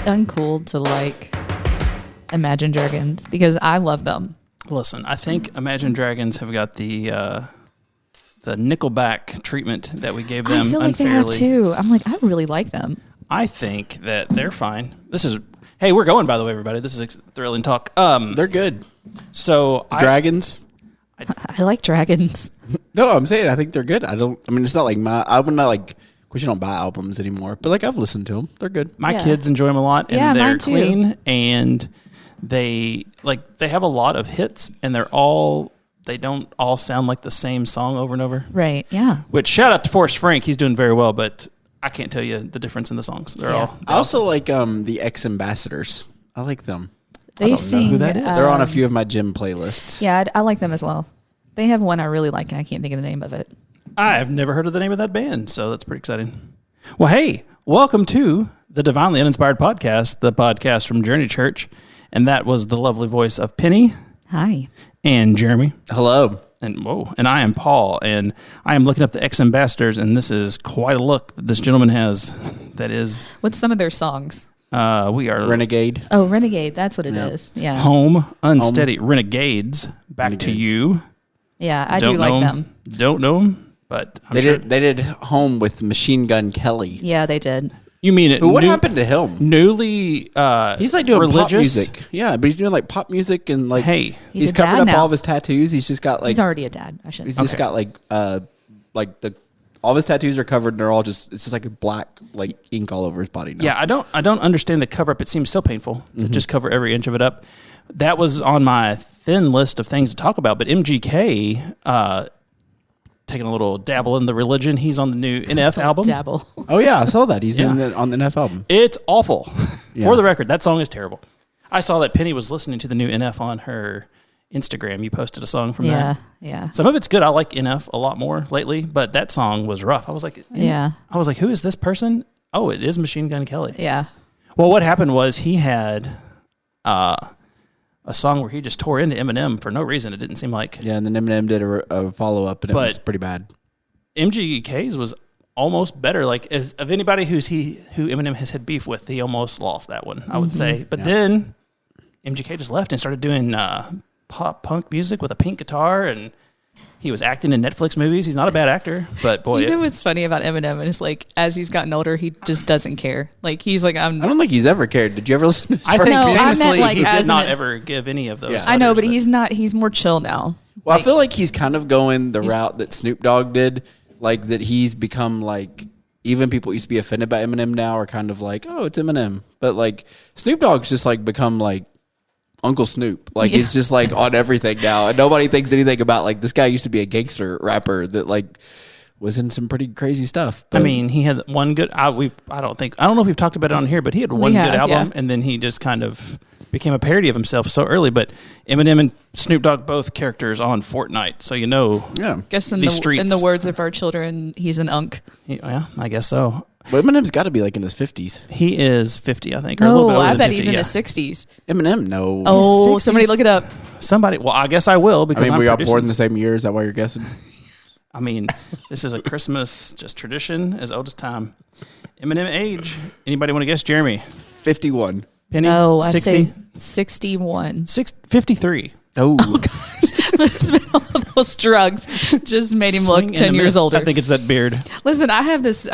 uncool to like Imagine Dragons because I love them. Listen, I think Imagine Dragons have got the Nickelback treatment that we gave them I feel like unfairly. they have too. I'm like, I really like them. I think that they're fine. Hey, we're going, by the way, everybody. This is thrilling talk. They're good. So Dragons. I like Dragons. No, I'm saying I think they're good. It's not like I would not like. Of course, you don't buy albums anymore, but like I've listened to them. They're good. My kids enjoy them a lot, and they're mine too. clean, and they have a lot of hits, and they don't all sound like the same song over and over. Right, yeah. Which, shout out to Forrest Frank. He's doing very well, but I can't tell you the difference in the songs. They're all. I also like the X Ambassadors. I like them. They sing. know who that is. They're on a few of my gym playlists. Yeah, I like them as well. They have one I really like, and I can't think of the name of it. I have never heard of the name of that band, so that's pretty exciting. Well, hey, welcome to the Divinely Uninspired Podcast, the podcast from Journey Church, and that was the lovely voice of Penny. Hi. And Jeremy. Hello. And I am Paul, and I am looking up the X Ambassadors, and this is quite a look that this gentleman has. That is. What's some of their songs? We are Renegade. Oh, Renegade. That's what it is. Yeah. Home, Unsteady, Renegades, Back to You. Yeah, I do like them. Don't know them, but They did Home with Machine Gun Kelly. Yeah, they did. You mean it? What happened to him? Newly, he's like doing religious pop music. Yeah, but he's doing like pop music and like. Hey, He's a covered dad up now. all of his tattoos. He's just got like. He's already a dad. I should. He's just got like all of his tattoos are covered and they're all it's just like a black like ink all over his body now. Yeah, I don't understand the cover up. It seems so painful to just cover every inch of it up. That was on my thin list of things to talk about. But MGK, taking a little dabble in the religion. He's on the new NF album. Dabble. Oh yeah, I saw that. He's on the NF album. It's awful. Yeah. For the record, that song is terrible. I saw that Penny was listening to the new NF on her Instagram. You posted a song from that. Yeah. Some of it's good. I like NF a lot more lately, but that song was rough. I was like, who is this person? Oh, it is Machine Gun Kelly. Yeah. Well, what happened was he had a song where he just tore into Eminem for no reason. It didn't seem like. Yeah, and then Eminem did a follow up, and it was pretty bad. MGK's was almost better. Like, of anybody who Eminem has had beef with, he almost lost that one, I would say. But then MGK just left and started doing pop punk music with a pink guitar, and he was acting in Netflix movies. He's not a bad actor, but boy. You know what's funny about Eminem is like, as he's gotten older, he just doesn't care. Like, he's like, I don't think he's ever cared. Did you ever listen to his I think No, I famously meant, like, he as did not an- ever give any of those. Yeah. I know, but letters he's more chill now. Well, I feel like he's kind of going the route that Snoop Dogg did, like that he's become like, even people used to be offended by Eminem now are kind of like, oh, it's Eminem. But like Snoop Dogg's just like become like Uncle Snoop. Like he's just like on everything now. And nobody thinks anything about like this guy used to be a gangster rapper that like was in some pretty crazy stuff. But I mean, he had one good. I don't know if we've talked about it on here, but he had one good album, and then he just kind of became a parody of himself so early. But Eminem and Snoop Dogg, both characters on Fortnite, so you know. Yeah, Guess in streets. in the words of our children, he's an unk. Yeah, I guess so. But Eminem's got to be like in his 50s. He is 50, I think, or a little bit older I than bet 50, he's in his 60s. Eminem, no. Oh, 60s? somebody look it up. Somebody. Well, I guess I will because we got producing. born the same year. Is that why you're guessing? I mean, this is a Christmas just tradition as old as time. Eminem age. Anybody want to guess? Jeremy. 51. Penny. No, 60? I say 61. 53. Oh, There's been all of those drugs just made him Swing look and 10 a years miss. older. I think it's that beard. Listen, I have this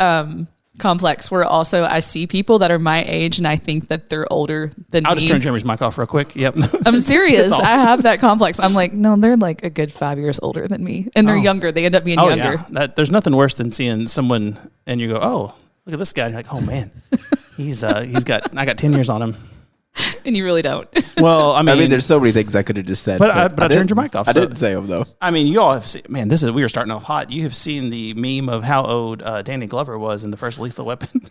complex where also I see people that are my age and I think that they're older than I'll me. just turn Jeremy's mic off real quick. Yep. I'm serious. That's all. I have that complex. I'm like, no, they're like a good 5 years older than me. And they're younger. They end up being younger. Yeah. There's nothing worse than seeing someone and you go, oh, look at this guy. And you're like, oh man, I got 10 years on him. And you really don't. Well, I mean, there's so many things I could have just said. But I turned your mic off. I so- didn't say them though. I mean, you all have seen, man, we are starting off hot. You have seen the meme of how old Danny Glover was in the first Lethal Weapon.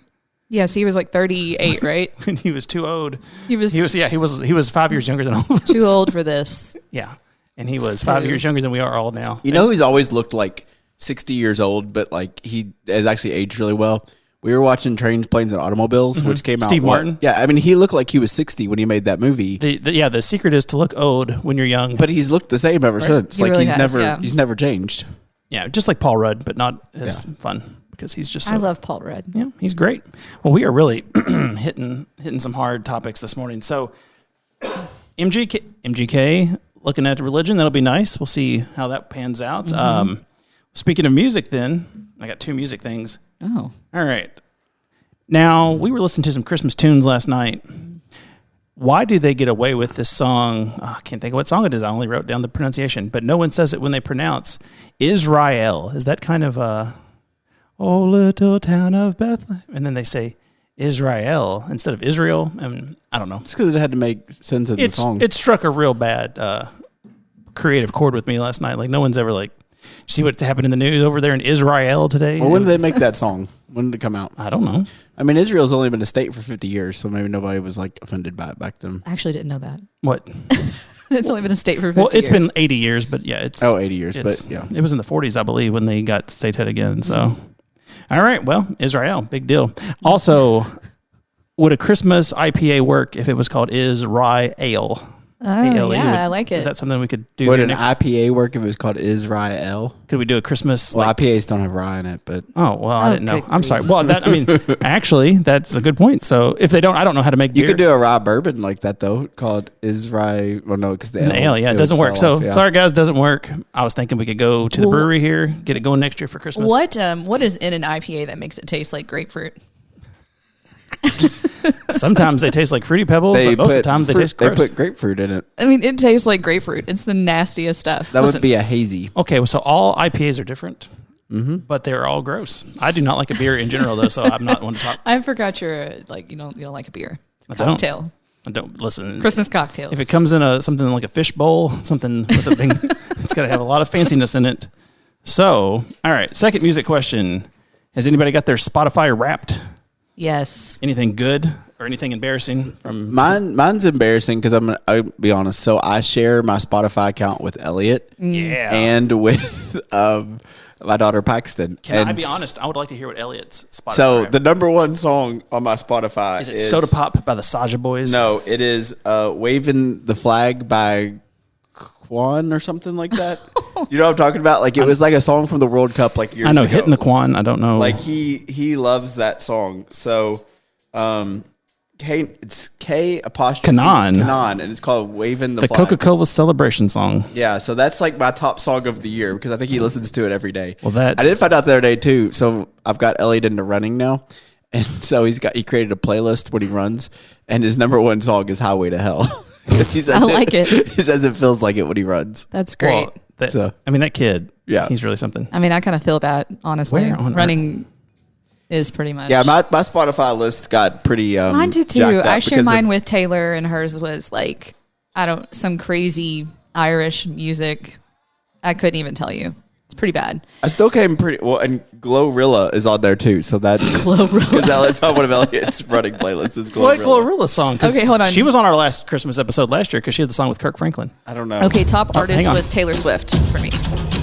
Yes, he was like 38, right? When he was too old. He was 5 years younger than all of us. too old for this. Yeah. And he was 5 years younger than we are all now. You know, he's always looked like 60 years old, but like he has actually aged really well. We were watching Trains, Planes, and Automobiles, which came out. Steve Martin? Yeah, I mean, he looked like he was 60 when he made that movie. The secret is to look old when you're young. But he's looked the same ever since. He like really he's has, never changed. Yeah, just like Paul Rudd, but not as fun because he's just. I love Paul Rudd. Yeah, he's great. Well, we are really hitting some hard topics this morning. So, MGK looking at religion, that'll be nice. We'll see how that pans out. Mm-hmm. Speaking of music, then I got 2 music things. Oh, all right. Now we were listening to some Christmas tunes last night. Why do they get away with this song? Oh, I can't think of what song it is. I only wrote down the pronunciation, but no one says it when they pronounce Israel. Is that kind of oh, little town of Bethlehem? And then they say Israel instead of Israel. And I don't know. It's because it had to make sense of the song. It struck a real bad creative chord with me last night. Like no one's ever like, see what happened in the news over there in Israel today? Well, when did they make that song? When did it come out? I don't know. I mean, Israel's only been a state for 50 years, so maybe nobody was like offended by it back then. I actually didn't know that. What? It's only been a state for 50 years. Well, it's been 80 years, but yeah, it's 80 years, but yeah, it was in the 40s, I believe, when they got statehood again. So, all right, well, Israel, big deal. Also, would a Christmas IPA work if it was called Israel? Oh, yeah, I like it. Is that something we could do? Would an IPA work if it was called Israel? Could we do a Christmas? Well, IPAs don't have rye in it, but I didn't know. I'm sorry. Well, actually, that's a good point. So if they don't, I don't know how to make beer. You could do a rye bourbon like that though, called Israel. Well, no, because the ale, it doesn't work. So sorry, guys, doesn't work. I was thinking we could go to the brewery here, get it going next year for Christmas. What is in an IPA that makes it taste like grapefruit? Sometimes they taste like Fruity Pebbles, but most of the time they taste gross. They put grapefruit in it. I mean, it tastes like grapefruit. It's the nastiest stuff. That would be a hazy. Okay, well, so all IPAs are different, but they're all gross. I do not like a beer in general, though, so I'm not one to talk. I forgot you're you don't like a beer. Cocktail. I don't listen. Christmas cocktails. If it comes in something like a fish bowl, something with a thing, it's got to have a lot of fanciness in it. So, all right, second music question. Has anybody got their Spotify Wrapped? Yes. Anything good or anything embarrassing from mine's embarrassing because I'll be honest. So I share my Spotify account with Elliot, and with my daughter Paxton. Can I be honest? I would like to hear what Elliot's Spotify. So the number one song on my Spotify is Soda Pop by the Saja Boys. No, it is "Waving the Flag" by Quan or something like that. You know what I'm talking about? Like it was like a song from the World Cup like years ago. I know, Hitting the Quan. I don't know. Like he loves that song. So it's K apostrophe Kanan, and it's called "Waving the Flag." The Coca-Cola celebration song. Yeah, so that's like my top song of the year because I think he listens to it every day. Well, I did find out the other day too. So I've got Elliot into running now, and so he created a playlist when he runs, and his number one song is "Highway to Hell." I like it. He says it feels like it when he runs. That's great. Well, that kid, he's really something. I mean, I kind of feel that, honestly. Running is pretty much. Yeah, my Spotify list got pretty mine did too. I share mine with Taylor, and hers was like, some crazy Irish music. I couldn't even tell you. It's pretty bad. I still came pretty well, and Glorilla is on there too. So that's Glorilla. Because that's one of Elliot's running playlists is Glorilla. What Glorilla song? Okay, hold on. She was on our last Christmas episode last year because she had the song with Kirk Franklin. I don't know. Okay, top artist was Taylor Swift for me.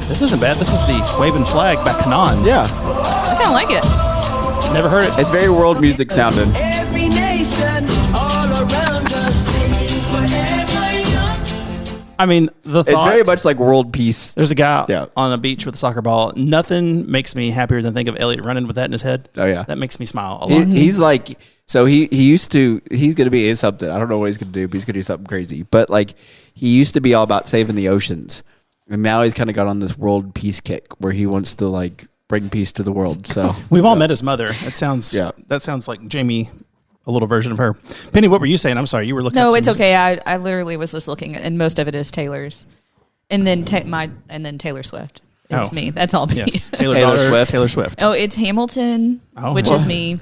This isn't bad. This is the Waving Flag by Kanan. Yeah, I kind of like it. Never heard it. It's very world music sounding. Every nation all around us sing forever young. I mean, it's very much like world peace. There's a guy on a beach with a soccer ball. Nothing makes me happier than think of Elliot running with that in his head. Oh yeah, that makes me smile a lot. He's like, so he's going to be in something. I don't know what he's going to do, but he's going to do something crazy. But like, he used to be all about saving the oceans, and now he's kind of got on this world peace kick where he wants to like bring peace to the world. So we've all met his mother. That sounds like Jamie. A little version of her. Penny, what were you saying? I'm sorry, you were looking. No, it's okay. I literally was just looking, and most of it is Taylor's, and then Taylor Swift. It's me. That's all me. Yes. Taylor Swift. Oh, it's Hamilton, which is me.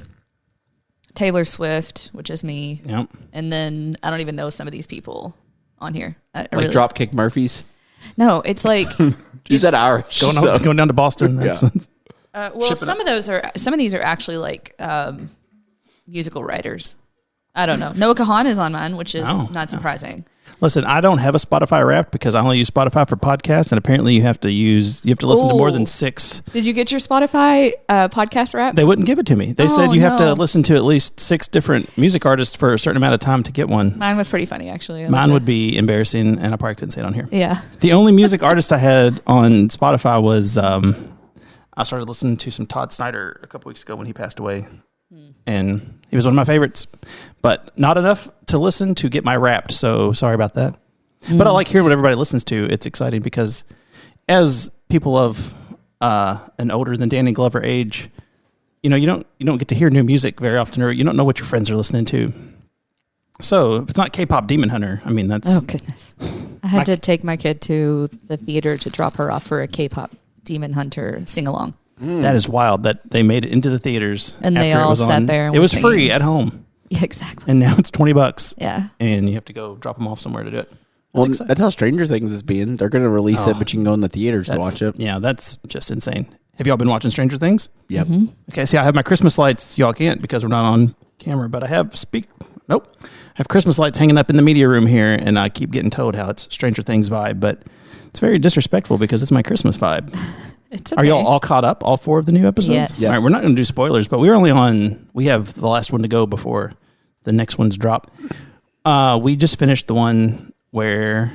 Taylor Swift, which is me. Yep. And then I don't even know some of these people on here. Like really, Dropkick Murphys. No, it's like you said Irish. Going down to Boston. Well, some of these are actually like musical writers. I don't know. Noah Kahan is on mine, which is not surprising. Listen, I don't have a Spotify Wrapped because I only use Spotify for podcasts, and apparently you have to listen to more than 6. Did you get your Spotify podcast Wrapped? They wouldn't give it to me. They said you have to listen to at least 6 different music artists for a certain amount of time to get one. Mine was pretty funny, actually. Mine would be embarrassing, and I probably couldn't say it on here. Yeah. The only music artist I had on Spotify was I started listening to some Todd Snyder a couple weeks ago when he passed away. And he was one of my favorites, but not enough to listen to get my Wrapped. So sorry about that. But I like hearing what everybody listens to. It's exciting because as people of an older than Danny Glover age, you don't get to hear new music very often, or you don't know what your friends are listening to. So if it's not K-pop Demon Hunter, I mean, that's... Oh, goodness. I had to take my kid to the theater to drop her off for a K-pop Demon Hunter sing-along. That is wild that they made it into the theaters. And they all sat there. And it was free at home. Yeah, exactly. And now it's $20. Yeah. And you have to go drop them off somewhere to do it. That's how Stranger Things is being. They're going to release it, but you can go in the theaters to watch it. Yeah, that's just insane. Have y'all been watching Stranger Things? Yep. Mm-hmm. Okay, see, I have my Christmas lights. Y'all can't because we're not on camera, but I have I have Christmas lights hanging up in the media room here, and I keep getting told how it's Stranger Things vibe, but it's very disrespectful because it's my Christmas vibe. It's okay. Are y'all all caught up, all 4 of the new episodes? Yes. All right, we're not going to do spoilers, but we have the last one to go before the next one's drop. We just finished the one where...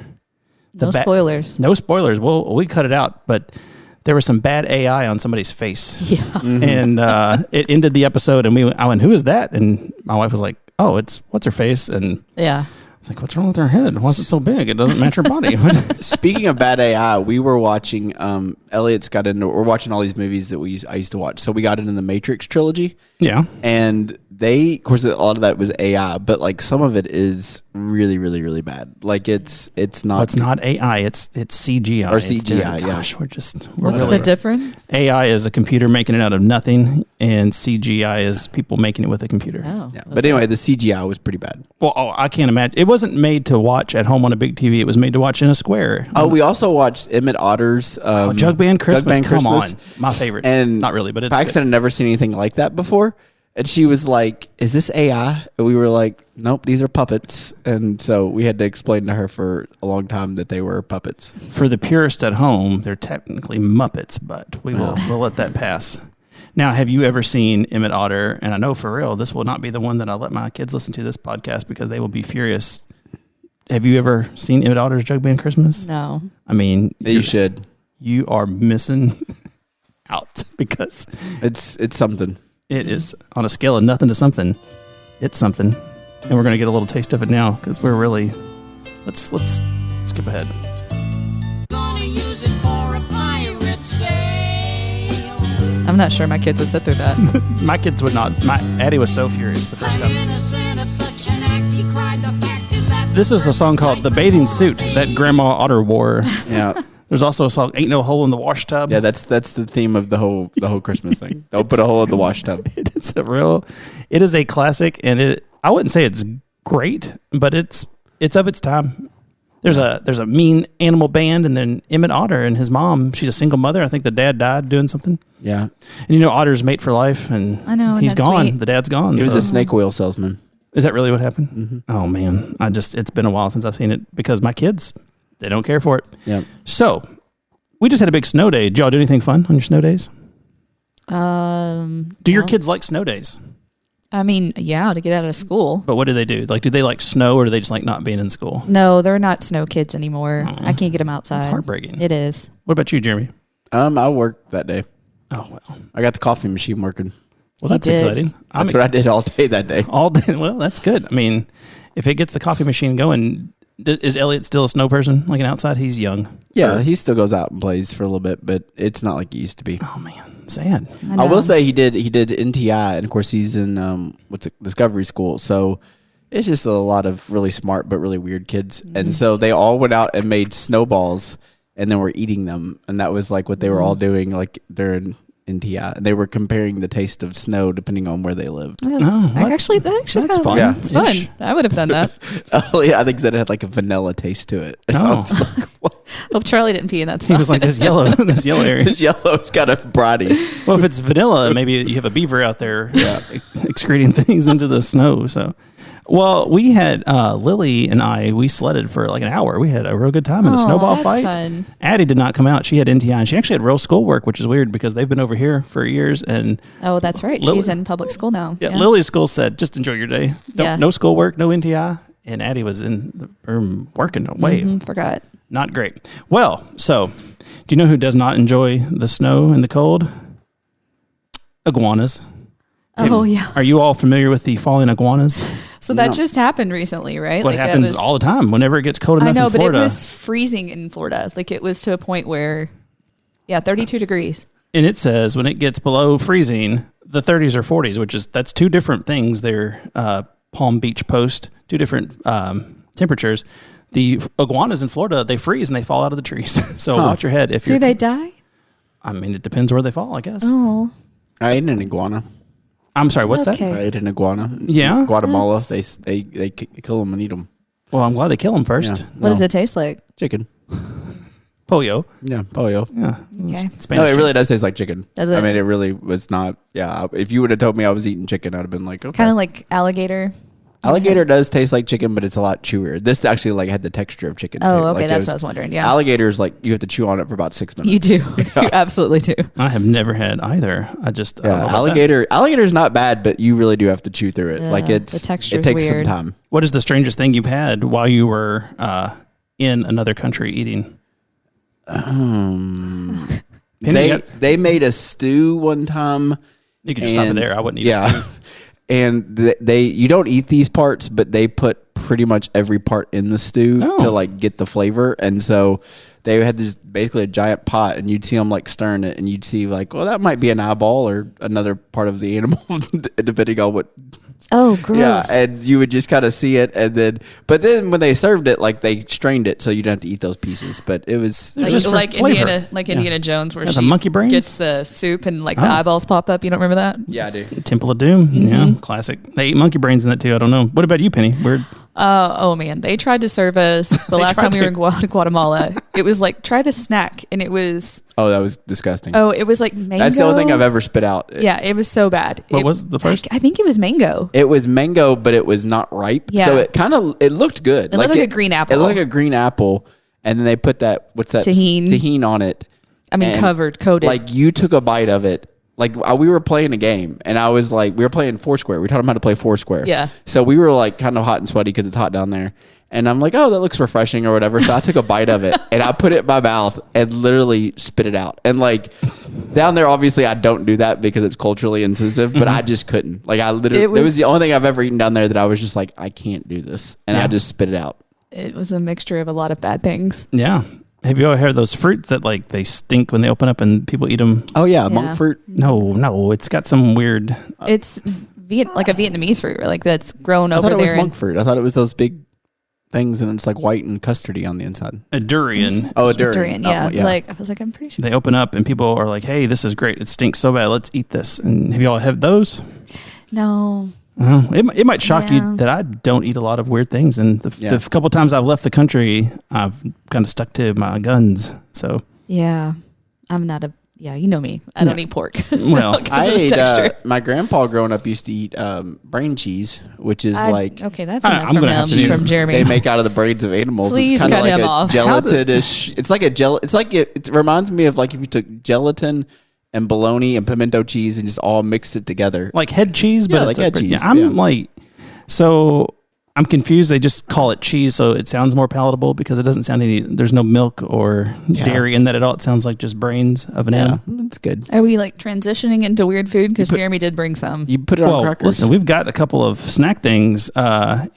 No spoilers. No spoilers. We cut it out, but there was some bad AI on somebody's face. Yeah. Mm-hmm. And it ended the episode, and I went, who is that? And my wife was like, oh, it's what's-her-face? And yeah. It's like, what's wrong with her head? Why is it so big? It doesn't match her body. Speaking of bad AI, we were watching, we're watching all these movies that I used to watch. So we got into the Matrix trilogy. Yeah. And of course, a lot of that was AI, but like some of it is really, really, really bad. Like it's not. Well, it's not AI. It's CGI. Or CGI, Gosh, What's the difference? AI is a computer making it out of nothing, and CGI is people making it with a computer. Oh. Yeah. But anyway, the CGI was pretty bad. Well, I can't imagine. It wasn't made to watch at home on a big TV. It was made to watch in a square. Oh, we also watched Emmett Otter's Jug Band Christmas. Come on. Christmas. My favorite. And not really, but it's Paxton had never seen anything like that before. And she was like, is this AI? And we were like, nope, these are puppets. And so we had to explain to her for a long time that they were puppets. For the purist at home, they're technically Muppets, but we'll let that pass. Now, have you ever seen Emmett Otter? And I know for real, this will not be the one that I let my kids listen to this podcast because they will be furious. Have you ever seen Emmett Otter's Jug Band Christmas? No. I mean, You should. You are missing out because It's something. it is on a scale of nothing to something. It's something, and we're gonna get a little taste of it now because we're really. Let's skip ahead. Gonna use it for a pirate sail. I'm not sure my kids would sit through that. My kids would not. My Addie was so furious the first I'm time. innocent of such an act, he cried. The fact is that This is a song called "The Bathing Suit" that Grandma Otter wore. Yeah. There's also a song "Ain't No Hole in the Wash Tub." Yeah, that's the theme of the whole Christmas thing. They'll put a hole in the wash tub. It is a classic, and I wouldn't say it's great, but it's of its time. There's a mean animal band, and then Emmett Otter and his mom. She's a single mother. I think the dad died doing something. Yeah. And Otter's mate for life, and I know, he's that's gone. sweet. The dad's gone. He was so- a snake oil salesman. Is that really what happened? Mm-hmm. Oh man, it's been a while since I've seen it because my kids, they don't care for it. Yeah. So we just had a big snow day. Did y'all do anything fun on your snow days? Do your kids like snow days? I mean, yeah, to get out of school. But what do they do? Like, do they like snow, or do they just like not being in school? No, they're not snow kids anymore. I can't get them outside. It's heartbreaking. It is. What about you, Jeremy? I worked that day. Oh well. I got the coffee machine working. Well, He that's did. exciting. That's what I did all day that day. all day. Well, that's good. I mean, if it gets the coffee machine going, is Elliot still a snow person? Like an outside? He's young. Yeah, Or- he still goes out and plays for a little bit, but it's not like it used to be. Oh man, sad. I will say he did NTI, and of course he's in Discovery School, so it's just a lot of really smart but really weird kids, and so they all went out and made snowballs, and then were eating them, and that was like what they were all doing, like during NTI, and they were comparing the taste of snow depending on where they lived. That actually that's kind of fun. Yeah. It's fun. Ish. I would have done that. Oh yeah, I think that it had like a vanilla taste to it. And I Oh. was like, what? Hope Charlie didn't pee in that He spot. was like this yellow area. This yellow's kind of bratty. Well, if it's vanilla, maybe you have a beaver out there excreting things into the snow. So, Well, we had Lily and we sledded for like an hour. We had a real good time in a snowball that's fight. fun. Addie did not come out. She had NTI, and she actually had real schoolwork, which is weird because they've been over here for years. And Oh, that's right. Lily- She's in public school now. yeah, Lily's school said, just enjoy your day. Yeah. No schoolwork, no NTI. And Addie was in the room working away. Forgot. Not great. Well, so do you know who does not enjoy the snow and the cold? Iguanas. Oh, yeah. Are you all familiar with the falling iguanas? So that just happened recently, right? What it happens was- all the time whenever it gets cold enough I know, in but Florida. it was freezing in Florida. Like it was to a point where, 32 degrees. And it says when it gets below freezing, the 30s or 40s, that's two different things. They're Palm Beach Post, two different temperatures. The iguanas in Florida, they freeze and they fall out of the trees. So watch your head. Do they die? I mean, it depends where they fall, I guess. Oh. I ate an iguana. I'm sorry, what's Okay. I ate an iguana. Yeah? Guatemala. They kill them and eat them. that? Well, I'm glad they kill them first. Yeah. What does it taste like? Chicken. Polio. Yeah, pollo. Yeah. Okay. Spanish No, it really does taste like chicken. Does it? I mean, it really was not. Yeah, if you would have told me I was eating chicken, I'd have been like, okay. Kind of like alligator. Alligator does taste like chicken, but it's a lot chewier. This actually like had the texture of chicken. Oh, too. okay. Like, That's what I was wondering. Yeah. Alligator's like you have to chew on it for about 6 minutes. You do. You absolutely do. I have never had either. I don't know Yeah, about that. alligator's not bad, but you really do have to chew through it. Like Yeah, it's the texture's it takes weird. some time. What is the strangest thing you've had while you were in another country eating? Penny, They made a stew one time. you can just stop it there. I wouldn't eat a Yeah. stew. And they you don't eat these parts, but they put pretty much every part in the stew Oh. to like get the flavor. And so they had this basically a giant pot, and you'd see them like stirring it, and you'd see like, well, that might be an eyeball or another part of the animal, depending on what. Oh, gross. Yeah, and you would just kind of see it, and then when they served it, like they strained it, so you don't have to eat those pieces. But it was Like, just for like flavor. Indiana Jones, where Yeah, she the monkey brains? gets the soup and like the Oh. eyeballs pop up. You don't remember that? yeah, I do. Temple of Doom. Yeah, classic. They eat monkey brains in that too. I don't know. What about you, Penny? Weird. Oh man, they tried to serve us the last tried time we were in to. Guatemala. It was like try the snack, and it was Oh, that was disgusting. it was like mango. That's the only thing I've ever spit out. Yeah, it was so bad. What was the first? I think it was mango. It was mango, but it was not ripe. Yeah. So it looked good. It looked like a green apple. It looked like a green apple, and then they put what's that? Tahini on it. I mean, And, coated. Like you took a bite of it. Like we were playing a game, and I was like, we were playing Foursquare. We taught them how to play Foursquare. Yeah. So we were like kind of hot and sweaty because it's hot down there. And I'm like, oh, that looks refreshing or whatever. So I took a bite of it and I put it in my mouth and literally spit it out. And like down there, obviously I don't do that because it's culturally insensitive, but I just couldn't. Like I literally, it was the only thing I've ever eaten down there that I was just like, I can't do this. And I just spit it out. it was a mixture of a lot of bad things. Yeah. Have you ever heard those fruits that like they stink when they open up and people eat them? Oh yeah, Yeah. monk fruit. No, it's got some weird. It's like a Vietnamese fruit, like that's grown I over thought it was there. monk fruit. I thought it was those big things and it's like white and custardy on the inside. A durian. Oh, a durian. durian. Yeah. Oh, Like I was like, I'm pretty sure. They open up and people are like, "Hey, this is great. It stinks so bad. Let's eat this." And have you all had those? No. It might shock Yeah. you that I don't eat a lot of weird things, and the couple times I've left the country, I've kind of stuck to my guns. So Yeah. I'm not a. Yeah, you know me. I don't eat pork. Well, 'cause I of the ate, texture. my grandpa growing up used to eat brain cheese, which is like Okay, that's I- enough I'm from gonna have to him, use- from Jeremy. they make out of the brains of animals. Please it's kind of cut like him a off. gelatinish. It's like a gel. It's like it reminds me of like if you took gelatin and bologna and pimento cheese and just all mixed it together. like head cheese, but Yeah, it's like head cheese, I'm yeah. like, so I'm confused. They just call it cheese, so it sounds more palatable because it doesn't sound any. There's no milk or dairy in that at all. It sounds like just brains of an animal. It's good. Are we like transitioning into weird food? Because Jeremy did bring some. You put it on Well, crackers. listen, we've got a couple of snack things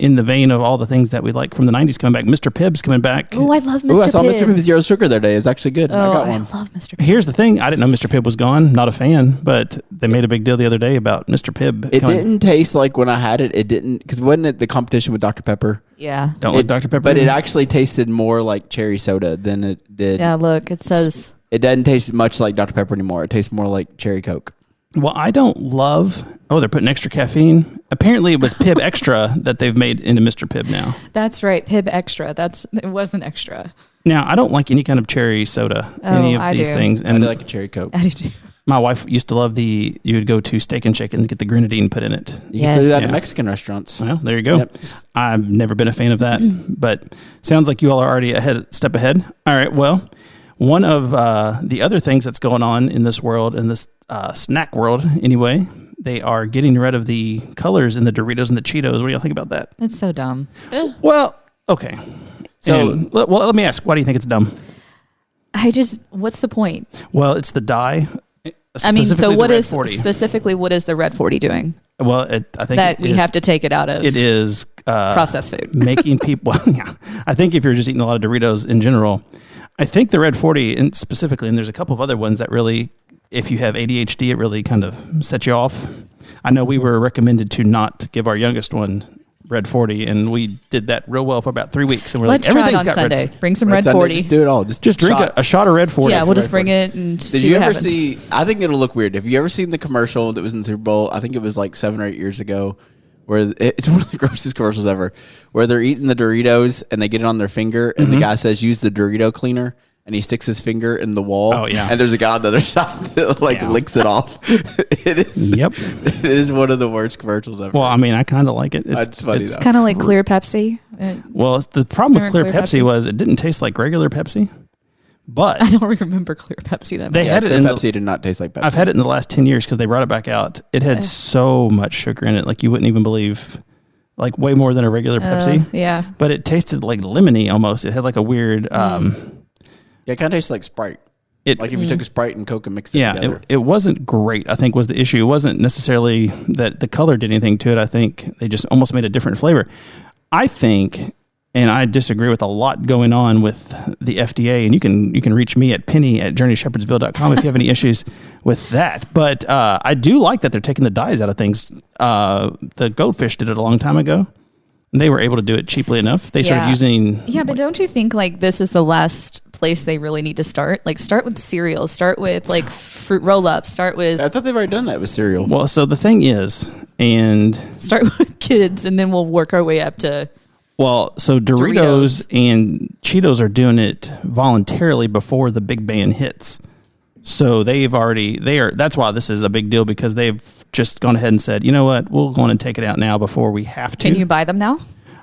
in the vein of all the things that we like from the 90s coming back. Mr. Pibb's coming back. Oh, I love Mr. Ooh, I saw Mr. Pibb. Pibb Zero Sugar the other day. It was actually good. Oh, I got one. love Mr. Pibb. Here's the thing. I didn't know Mr. Pibb was gone. Not a fan, but they made a big deal the other day about Mr. Pibb. It coming. didn't taste like when I had it. It didn't, because wasn't it the competition with Dr. Pepper? Yeah. Don't like Dr. Pepper. But it actually tasted more like cherry soda than it did. Yeah, look, it says. It doesn't taste much like Dr. Pepper anymore. It tastes more like cherry Coke. Well, I don't love. Oh, they're putting extra caffeine. Apparently, it was Pibb Extra that they've made into Mr. Pibb now. That's right, Pibb Extra. It wasn't extra. Now, I don't like any kind of cherry soda, any of I these do. things. I And do like a cherry Coke. I do too. My wife used to love you would go to Steak and Shake and get the grenadine put in it. You can do that in Mexican restaurants. Well, there you go. Yep. I've never been a fan of that, but sounds like you all are already a step ahead. All right. Well, one of the other things that's going on in this world, in this snack world anyway, they are getting rid of the colors in the Doritos and the Cheetos. What do y'all think about that? It's so dumb. Well, okay. So, let me ask, why do you think it's dumb? What's the point? Well, it's the dye. I mean, so what is the Red 40 doing? Well, I think that we have to take it out of. It is processed food, making people. I think if you're just eating a lot of Doritos in general, I think the Red 40, and specifically, and there's a couple of other ones that really, if you have ADHD, it really kind of sets you off. I know we were recommended to not give our youngest one Red 40, and we did that real well for about 3 weeks. And we're Let's like, everything's try it on got Sunday. Red. Bring some Red 40. Just do it all. Just drink a shot of Red 40. Yeah, we'll just bring it and see what happens. Did you ever see? I think it'll look weird. Have you ever seen the commercial that was in the Super Bowl? I think it was like 7 or 8 years ago. Where it's one of the grossest commercials ever. Where they're eating the Doritos and they get it on their finger, and the guy says, "Use the Dorito cleaner." And he sticks his finger in the wall. Oh, yeah. And there's a guy on the other side that licks it off. It is. Yep. It is one of the worst commercials ever. Well, I mean, I kind of like it. It's funny. It's kind of like clear Pepsi. Well, the problem with clear Pepsi was it didn't taste like regular Pepsi. But I don't remember clear Pepsi that much. They had it in Pepsi did not taste like Pepsi. I've had it in the last 10 years because they brought it back out. It had so much sugar in it, like you wouldn't even believe. Like way more than a regular Pepsi. Yeah. But it tasted like lemony almost. It had like a weird. Yeah, it kind of tastes like Sprite. Like if you took a Sprite and Coke and mixed it together. It wasn't great, I think, was the issue. It wasn't necessarily that the color did anything to it. I think they just almost made a different flavor. I think, and I disagree with a lot going on with the FDA, and you can reach me at penny@journeyshepardsville.com if you have any issues with that. But I do like that they're taking the dyes out of things. The Goldfish did it a long time ago. They were able to do it cheaply enough. They started using... Yeah, but don't you think like this is the last place they really need to start? Like start with cereal, start with like fruit roll-ups, start with... I thought they've already done that with cereal. Well, so the thing is, and... Start with kids and then we'll work our way up to... Well, so Doritos and Cheetos are doing it voluntarily before the big ban hits. So that's why this is a big deal, because they've just gone ahead and said, you know what, we'll go on and take it out now before we have to. Can you buy them now?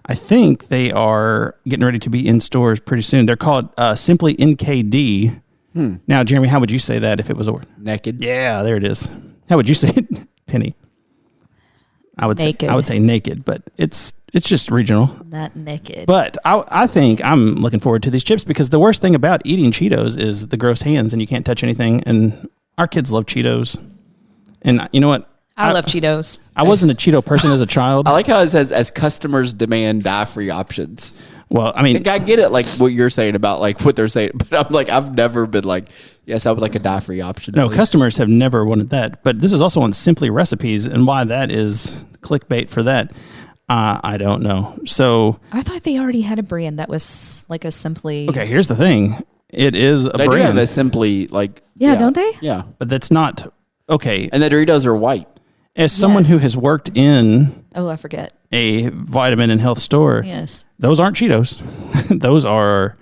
I think they are getting ready to be in stores pretty soon. They're called Simply NKD. Now, Jeremy, how would you say that if it was a word? Naked. Yeah, there it is. How would you say it, Penny? I would say naked, but it's just regional. Not naked. But I think I'm looking forward to these chips, because the worst thing about eating Cheetos is the gross hands and you can't touch anything. And our kids love Cheetos. And you know what? I love Cheetos. I wasn't a Cheeto person as a child. I like how it says, as customers demand dye-free options. Well, I mean, I get it, like what you're saying about like what they're saying, but I'm like, I've never been like, yes, I would like a dye-free option. No, customers have never wanted that. But this is also on Simply Recipes, and why that is clickbait for that, I don't know. So I thought they already had a brand that was like a Simply. Okay, here's the thing. It is a brand. They do have a Simply, like... Yeah, don't they? Yeah. But that's not... Okay. And the Doritos are white. As someone who has worked in... Oh, I forget. A vitamin and health store. Yes. Those aren't Cheetos. Those are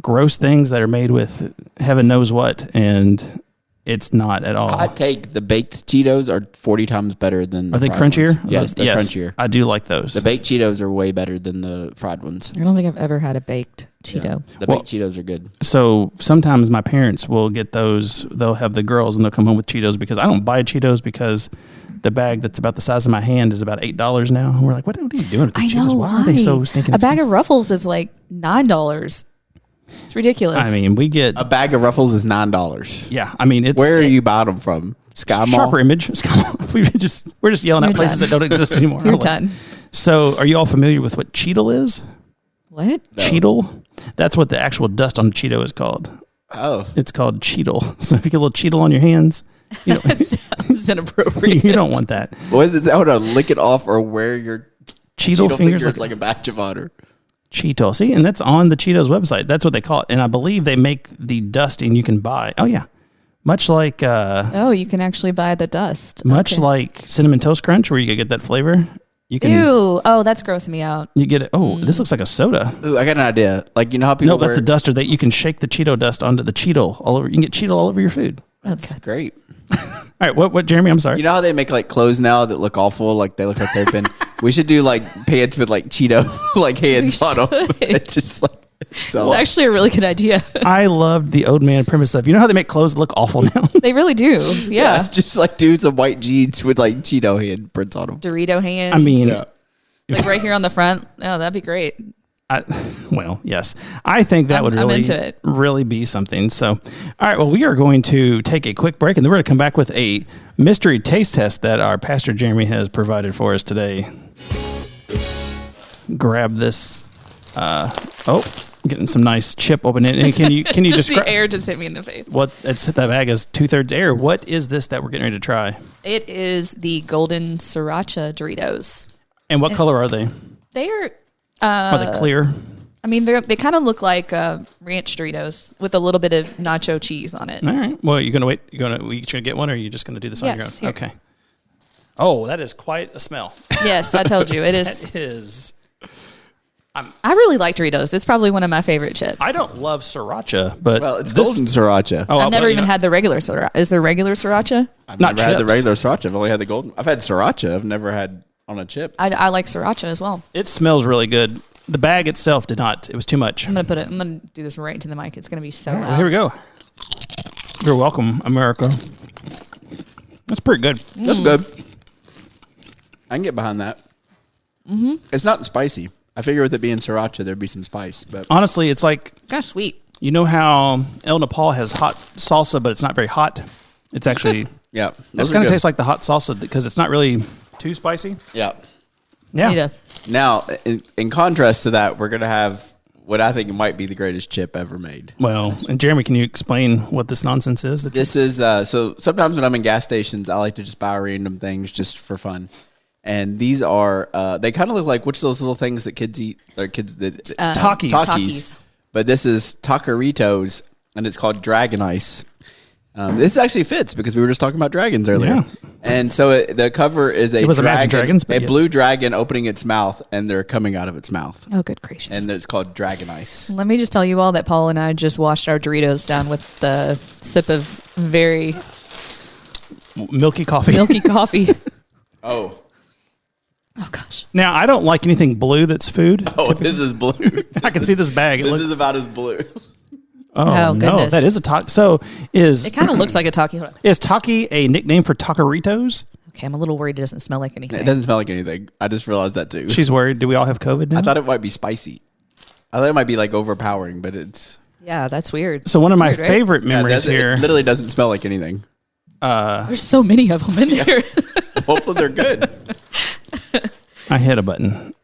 gross things that are made with heaven knows what, and it's not at all. I take the baked Cheetos are 40 times better than the Are they fried crunchier? ones. Yes, they're crunchier. I do like those. The baked Cheetos are way better than the fried ones. I don't think I've ever had a baked Cheeto. Yeah. The baked Cheetos are good. So sometimes my parents will get those. They'll have the girls and they'll come home with Cheetos, because I don't buy Cheetos, because the bag that's about the size of my hand is about $8 now. And we're like, what are you doing with these Cheetos? Why are they so stinking expensive? A bag of Ruffles is like $9. It's ridiculous. I mean, we get... A bag of Ruffles is $9. Yeah, I mean, it's... Where are you buying them from? Sky Mall? Sharper Image. Sky Mall. We're just yelling at places that don't exist anymore. You're done. So are you all familiar with what Cheetle is? What? No. Cheetle? That's what the actual dust on Cheeto is called. Oh. It's called Cheetle. So if you get a little Cheetle on your hands... You know, that sounds inappropriate. You don't want that. What is it? How to lick it off or wear your Cheeto fingers like a badge of honor? Cheeto. See, and that's on the Cheetos website. That's what they call it. And I believe they make the dusting you can buy. Oh, yeah. Much like... you can actually buy the dust. Much like Cinnamon Toast Crunch, where you can get that flavor. You can, ew. Oh, that's grossing me out. You get it. Oh, this looks like a soda. Ooh, I got an idea. Like, you know how people that's a duster that you can shake the Cheeto dust onto the Cheetle all over. You can get Cheetle all over your food. That's great. All right, what Jeremy? I'm sorry. You know how they make like clothes now that look awful, like they look like they've been. We should do like pants with like Cheeto like hands on them. It's just like so. It's actually a really good idea. I loved the old man premise of, you know how they make clothes that look awful now? They really do. Yeah. Just like do some white jeans with like Cheeto hand prints on them. Dorito hands. I mean, like right here on the front. Oh, that'd be great. Well, yes. I think that would really be something. So, all right. Well, we are going to take a quick break, and then we're going to come back with a mystery taste test that our Pastor Jeremy has provided for us today. Grab this. Getting some nice chip open it. And can you just describe? The air just hit me in the face. That bag is 2/3 air. What is this that we're getting ready to try? It is the golden Sriracha Doritos. And what color are they? They are. Are they clear? I mean, they kind of look like ranch Doritos with a little bit of nacho cheese on it. All right. Well, you're gonna wait. We gonna get one, or are you just gonna do this on your own? Here. Okay. Oh, that is quite a smell. Yes, I told you it is. That is. I really like Doritos. It's probably one of my favorite chips. I don't love Sriracha, but It's golden Sriracha. Oh, I've never even had the regular Sriracha. Is there regular Sriracha? I've not never had the chips. regular Sriracha. I've only had the golden. I've had Sriracha. I've never had on a chip. I like Sriracha as well. It smells really good. The bag itself did not. It was too much. I'm gonna do this right into the mic. It's gonna be so loud. Well, here we go. You're welcome, America. That's pretty good. That's good. I can get behind that. Mm-hmm. It's not spicy. I figure with it being Sriracha, there'd be some spice. But Honestly, it's like, Kind of sweet. you know how El Nepal has hot salsa, but it's not very hot? It's actually, yeah, it's kind of tastes like the hot salsa because it's not really too spicy. Yeah. Yeah. Now, in contrast to that, we're gonna have what I think might be the greatest chip ever made. Well, and Jeremy, can you explain what this nonsense is? This is so. Sometimes when I'm in gas stations, I like to just buy random things just for fun. And these are they kind of look like which of those little things that kids eat. Or kids that Takis. But this is Taqueritos, and it's called Dragon Ice. This actually fits because we were just talking about dragons earlier. Yeah. And so the cover is a blue dragon opening its mouth, and they're coming out of its mouth. Oh, good gracious. And it's called Dragon Ice. Let me just tell you all that Paul and I just washed our Doritos down with the sip of very Milky coffee. milky coffee. Oh, Gosh. Now, I don't like anything blue that's food. Oh, this is blue. I can see this bag. This is about as blue. Oh, Oh, no, goodness. that is a Taki. So It kind of looks like a Taki. Hold on. is Taki a nickname for Taqueritos? Okay, I'm a little worried it doesn't smell like anything. It doesn't smell like anything. I just realized that too. She's worried. Do we all have COVID now? I thought it might be spicy. I thought it might be like overpowering, but it's Yeah, that's weird. So one of my Weird, right? favorite memories it here. literally doesn't smell like anything. There's so many of them in there. Hopefully they're good. I hit a button.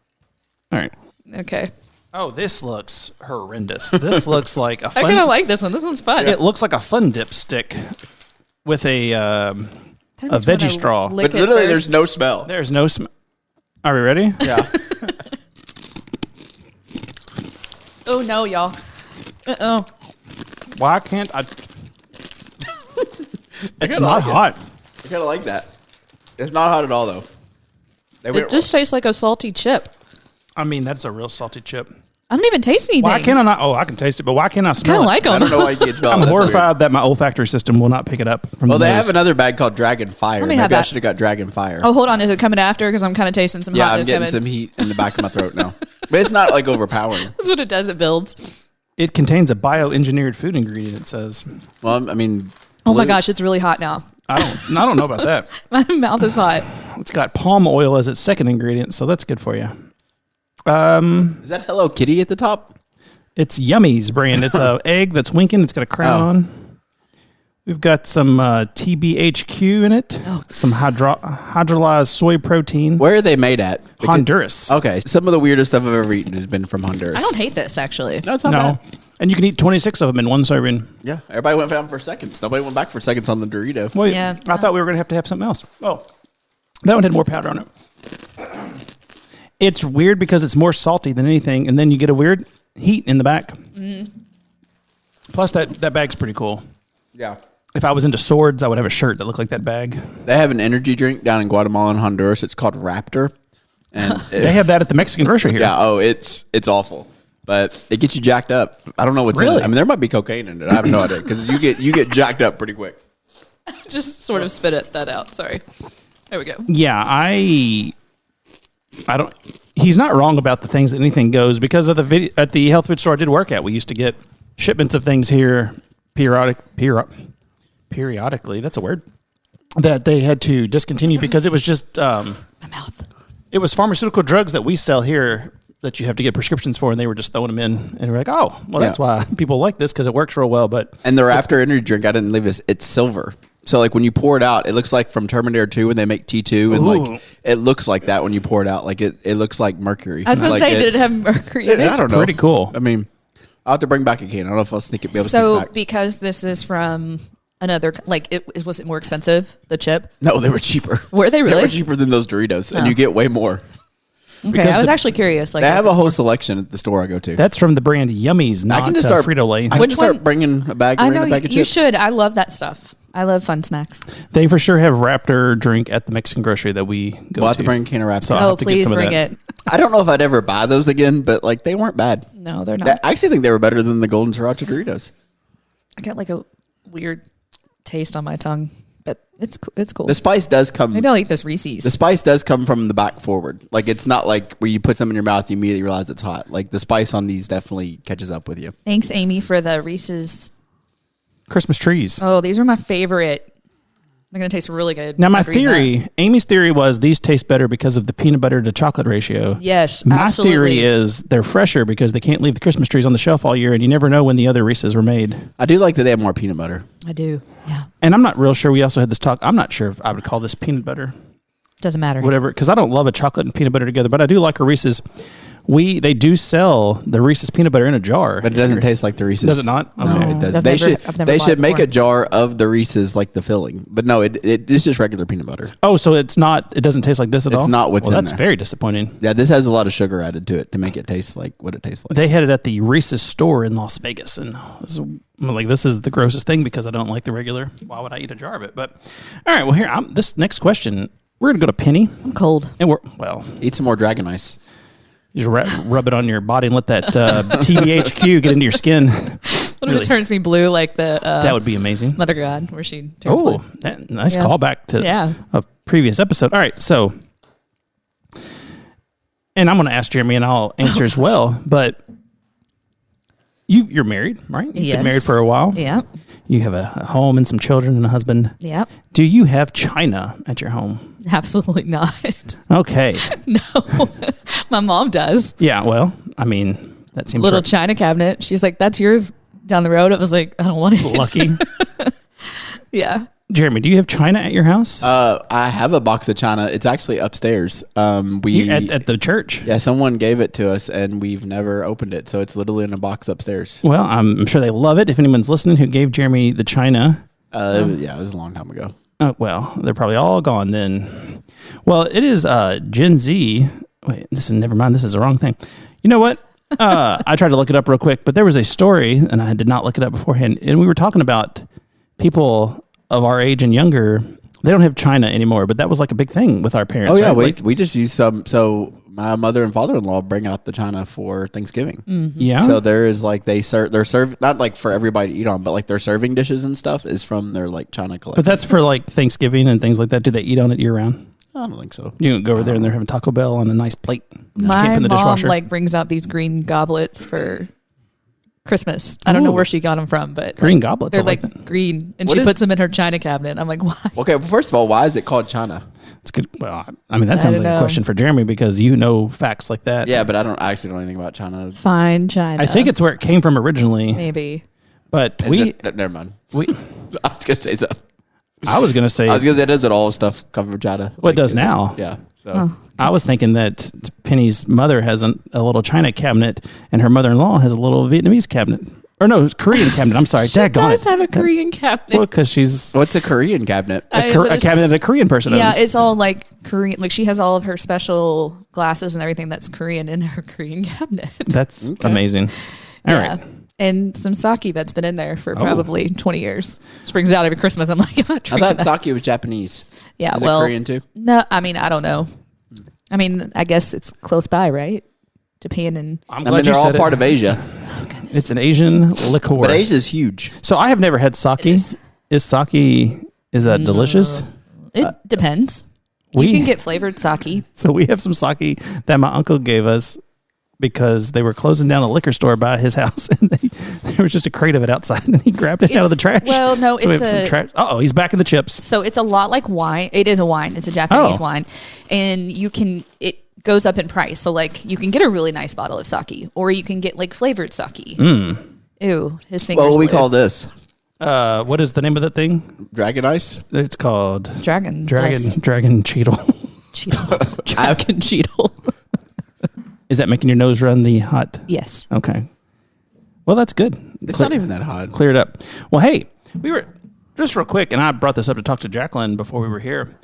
All right. Okay. Oh, this looks horrendous. This looks like a I kind of like this one. This one's fun. It looks like a fun dip stick with a veggie straw. But literally there's no smell. There's no smell. Are we ready? Yeah. Oh no, y'all. Uh-oh. Why can't I? It's kinda not like it. hot. I kind of like that. It's not hot at all though. It just tastes like a salty chip. I mean, that's a real salty chip. I don't even taste anything. Why can I not? Oh, I can taste it, but why can't I kind smell of it? like them. I don't know why you can't smell it. I'm That's horrified that my olfactory system will not pick it up from Well, the they nose. have another bag called Dragon Fire. me Maybe have I that. should have got Dragon Fire. Oh, hold on. Is it coming after? Because I'm kind of tasting some yeah, I'm hotness getting coming. some heat in the back of my throat now. But it's not like overpowering. That's what it does. It builds. It contains a bioengineered food ingredient, it says. Well, I mean. Oh my gosh, it's really hot now. I don't know about that. My mouth is hot. It's got palm oil as its second ingredient, so that's good for you. Is that Hello Kitty at the top? It's Yummy's brand. It's an egg that's winking. It's got a crown on. We've got some TBHQ in it. Some hydrolyzed soy protein. Where are they made at? Honduras. Okay. Some of the weirdest stuff I've ever eaten has been from Honduras. I don't hate this, actually. No, it's not No. bad. And you can eat 26 of them in one serving. Yeah. Everybody went down for seconds. Nobody went back for seconds on the Dorito. Well, Yeah. I thought we were going to have something else. Oh, that one had more powder on it. It's weird because it's more salty than anything, and then you get a weird heat in the back. Mm-hmm. Plus, that bag's pretty cool. Yeah. If I was into swords, I would have a shirt that looked like that bag. They have an energy drink down in Guatemala and Honduras. It's called Raptor. And They have that at the Mexican grocery here. yeah, it's awful. But it gets you jacked up. I don't know what's in Really? it. I mean, there might be cocaine in it. I have no idea because you get jacked up pretty quick. Just sort of spit that out. Sorry. There we go. Yeah, I don't. He's not wrong about the things that anything goes because of the video at the health food store I did work at. We used to get shipments of things here periodically. That's a word that they had to discontinue because it was just My mouth. it was pharmaceutical drugs that we sell here that you have to get prescriptions for, and they were just throwing them in, and we're like, oh, well, that's why people like this because it works real well. But their after energy drink, I didn't leave this. It's silver. So like when you pour it out, it looks like from Terminator 2 when they make T2, and like it looks like that when you pour it out. Like it looks like mercury. I was going to say, did it have mercury in it? I don't know. Pretty cool. I mean, I'll have to bring back a can. I don't know if I'll be able to sneak So back. because this is from another, like, was it more expensive, the chip? No, they were cheaper. Were they really? They were cheaper than those Doritos, and you get way more. Okay, I was actually curious. Like, They have a whole selection at the store I go to. That's from the brand Yummies, not I can just start Frito-Lay. I can just start bringing a bag. I bring know a bag of you chips. should. I love that stuff. I love fun snacks. They for sure have Raptor drink at the Mexican grocery that we go We'll have to. to bring a can of Raptor. So I'll Oh, have to get please some of bring that. it. I don't know if I'd ever buy those again, but like they weren't bad. No, they're not. I actually think they were better than the Golden Sriracha Doritos. I got like a weird taste on my tongue, but it's cool. The spice does come. Maybe I'll eat this Reese's. The spice does come from the back forward. Like it's not like where you put some in your mouth, you immediately realize it's hot. Like the spice on these definitely catches up with you. Thanks, Amy, for the Reese's. Christmas trees. Oh, these are my favorite. They're going to taste really good. Now, my after eating theory, that. Amy's theory was these taste better because of the peanut butter to chocolate ratio. Yes, My absolutely. theory is they're fresher because they can't leave the Christmas trees on the shelf all year, and you never know when the other Reese's were made. I do like that they have more peanut butter. I do. Yeah. And I'm not real sure. We also had this talk. I'm not sure if I would call this peanut butter, Doesn't matter. whatever, because I don't love a chocolate and peanut butter together, but I do like a Reese's. They do sell the Reese's peanut butter in a jar, But it doesn't taste like the Reese's. Does it not? No, Okay. it does. I've They never should bought it make before. a jar of the Reese's like the filling. But no, it's just regular peanut butter. Oh, so it's not. It doesn't taste like this at all. It's not what's well, in that's there. very disappointing. Yeah, this has a lot of sugar added to it to make it taste like what it tastes like. They had it at the Reese's store in Las Vegas, and this is the grossest thing because I don't like the regular. Why would I eat a jar of it? But all right, well here, this next question, we're gonna go to Penny, I'm cold. and Eat some more Dragon Ice. just rub it on your body and let that TBHQ get into your skin. What if Really. it turns me blue like the That would be amazing. Mother God, where she turns Oh, blue? nice Yeah. callback to Yeah. a previous episode. All right, so, and I'm going to ask Jeremy, and I'll answer as well. But you're married, right? You've Yes. been married for a while. Yeah. You have a home and some children and a husband. Yep. Do you have china at your home? Absolutely not. Okay. No. My mom does. Yeah. Well, I mean, that seems Little right. china cabinet. She's like, that's yours down the road. I was like, I don't want it. Lucky. Yeah. Jeremy, do you have china at your house? I have a box of china. It's actually upstairs. We At the church? Yeah, someone gave it to us, and we've never opened it. So it's literally in a box upstairs. Well, I'm sure they love it. If anyone's listening who gave Jeremy the china, Yeah, it was a long time ago. well, they're probably all gone then. Well, it is Gen Z. Wait, never mind. This is the wrong thing. You know what? I tried to look it up real quick, but there was a story, and I did not look it up beforehand. And we were talking about people of our age and younger. They don't have china anymore, but that was like a big thing with our parents. Oh yeah, right? we just use some. So my mother and father-in-law bring out the china for Thanksgiving. Yeah. So there is like they're serve not like for everybody to eat on, but like their serving dishes and stuff is from their like china collection. But that's for like Thanksgiving and things like that. Do they eat on it year round? I don't think so. You can go over there and they're having Taco Bell on a nice plate. Just My keep it in the mom dishwasher. like brings out these green goblets for Christmas. I don't know Ooh. where she got them from, but Green goblets, They're I like like that. green, and What she is- puts them in her china cabinet. I'm like, why? Okay, well, first of all, why is it called china? It's good. Well, I mean, that sounds don't like a know. question for Jeremy because you know facts like that. Yeah, but I actually don't know anything about china. Fine china. I think it's where it came from originally, maybe. but Never mind. we. I was gonna say something. I was gonna say I was gonna say doesn't all stuff come from china? Well, it does now. Yeah. So I was thinking that Penny's mother has a little China cabinet and her mother-in-law has a little Vietnamese cabinet. Or no, Korean cabinet. I'm sorry. She Daggone does it. have a Korean cabinet. Well, because she's what's a Korean cabinet? a cabinet that a Korean person Yeah, owns. it's all like Korean. Like she has all of her special glasses and everything that's Korean in her Korean cabinet. That's Okay. amazing. All right. And some sake that's been in there for Oh. probably 20 years. She brings it out every Christmas. I'm like, I'm not I drinking thought that. sake was Japanese. Yeah, Is well, it Korean too? No, I mean, I don't know. I mean, I guess it's close by, right? Japan and I'm I glad mean, you they're all said part it. of Asia, It's an Asian liqueur. but Asia's huge. So I have never had sake. It is. Is sake Is that delicious? It depends. You can get flavored sake. So we have some sake that my uncle gave us because they were closing down a liquor store by his house, and there was just a crate of it outside, and he grabbed it out of the trash. Well, no, so it's some trash. He's back in the chips. So it's a lot like wine. It is a wine. It's a Japanese wine, and it goes up in price. So like you can get a really nice bottle of sake, or you can get like flavored sake. Ew, his fingers. What do we blue. call this? What is the name of that thing? Dragon Ice? It's called Dragon Cheetle. Cheetle. Dragon Cheetle. Is that making your nose run the hot? Yes. Okay. Well, that's good. It's not even that hot. Clear it up. Well, hey, we were just real quick, and I brought this up to talk to Jacqueline before we were here.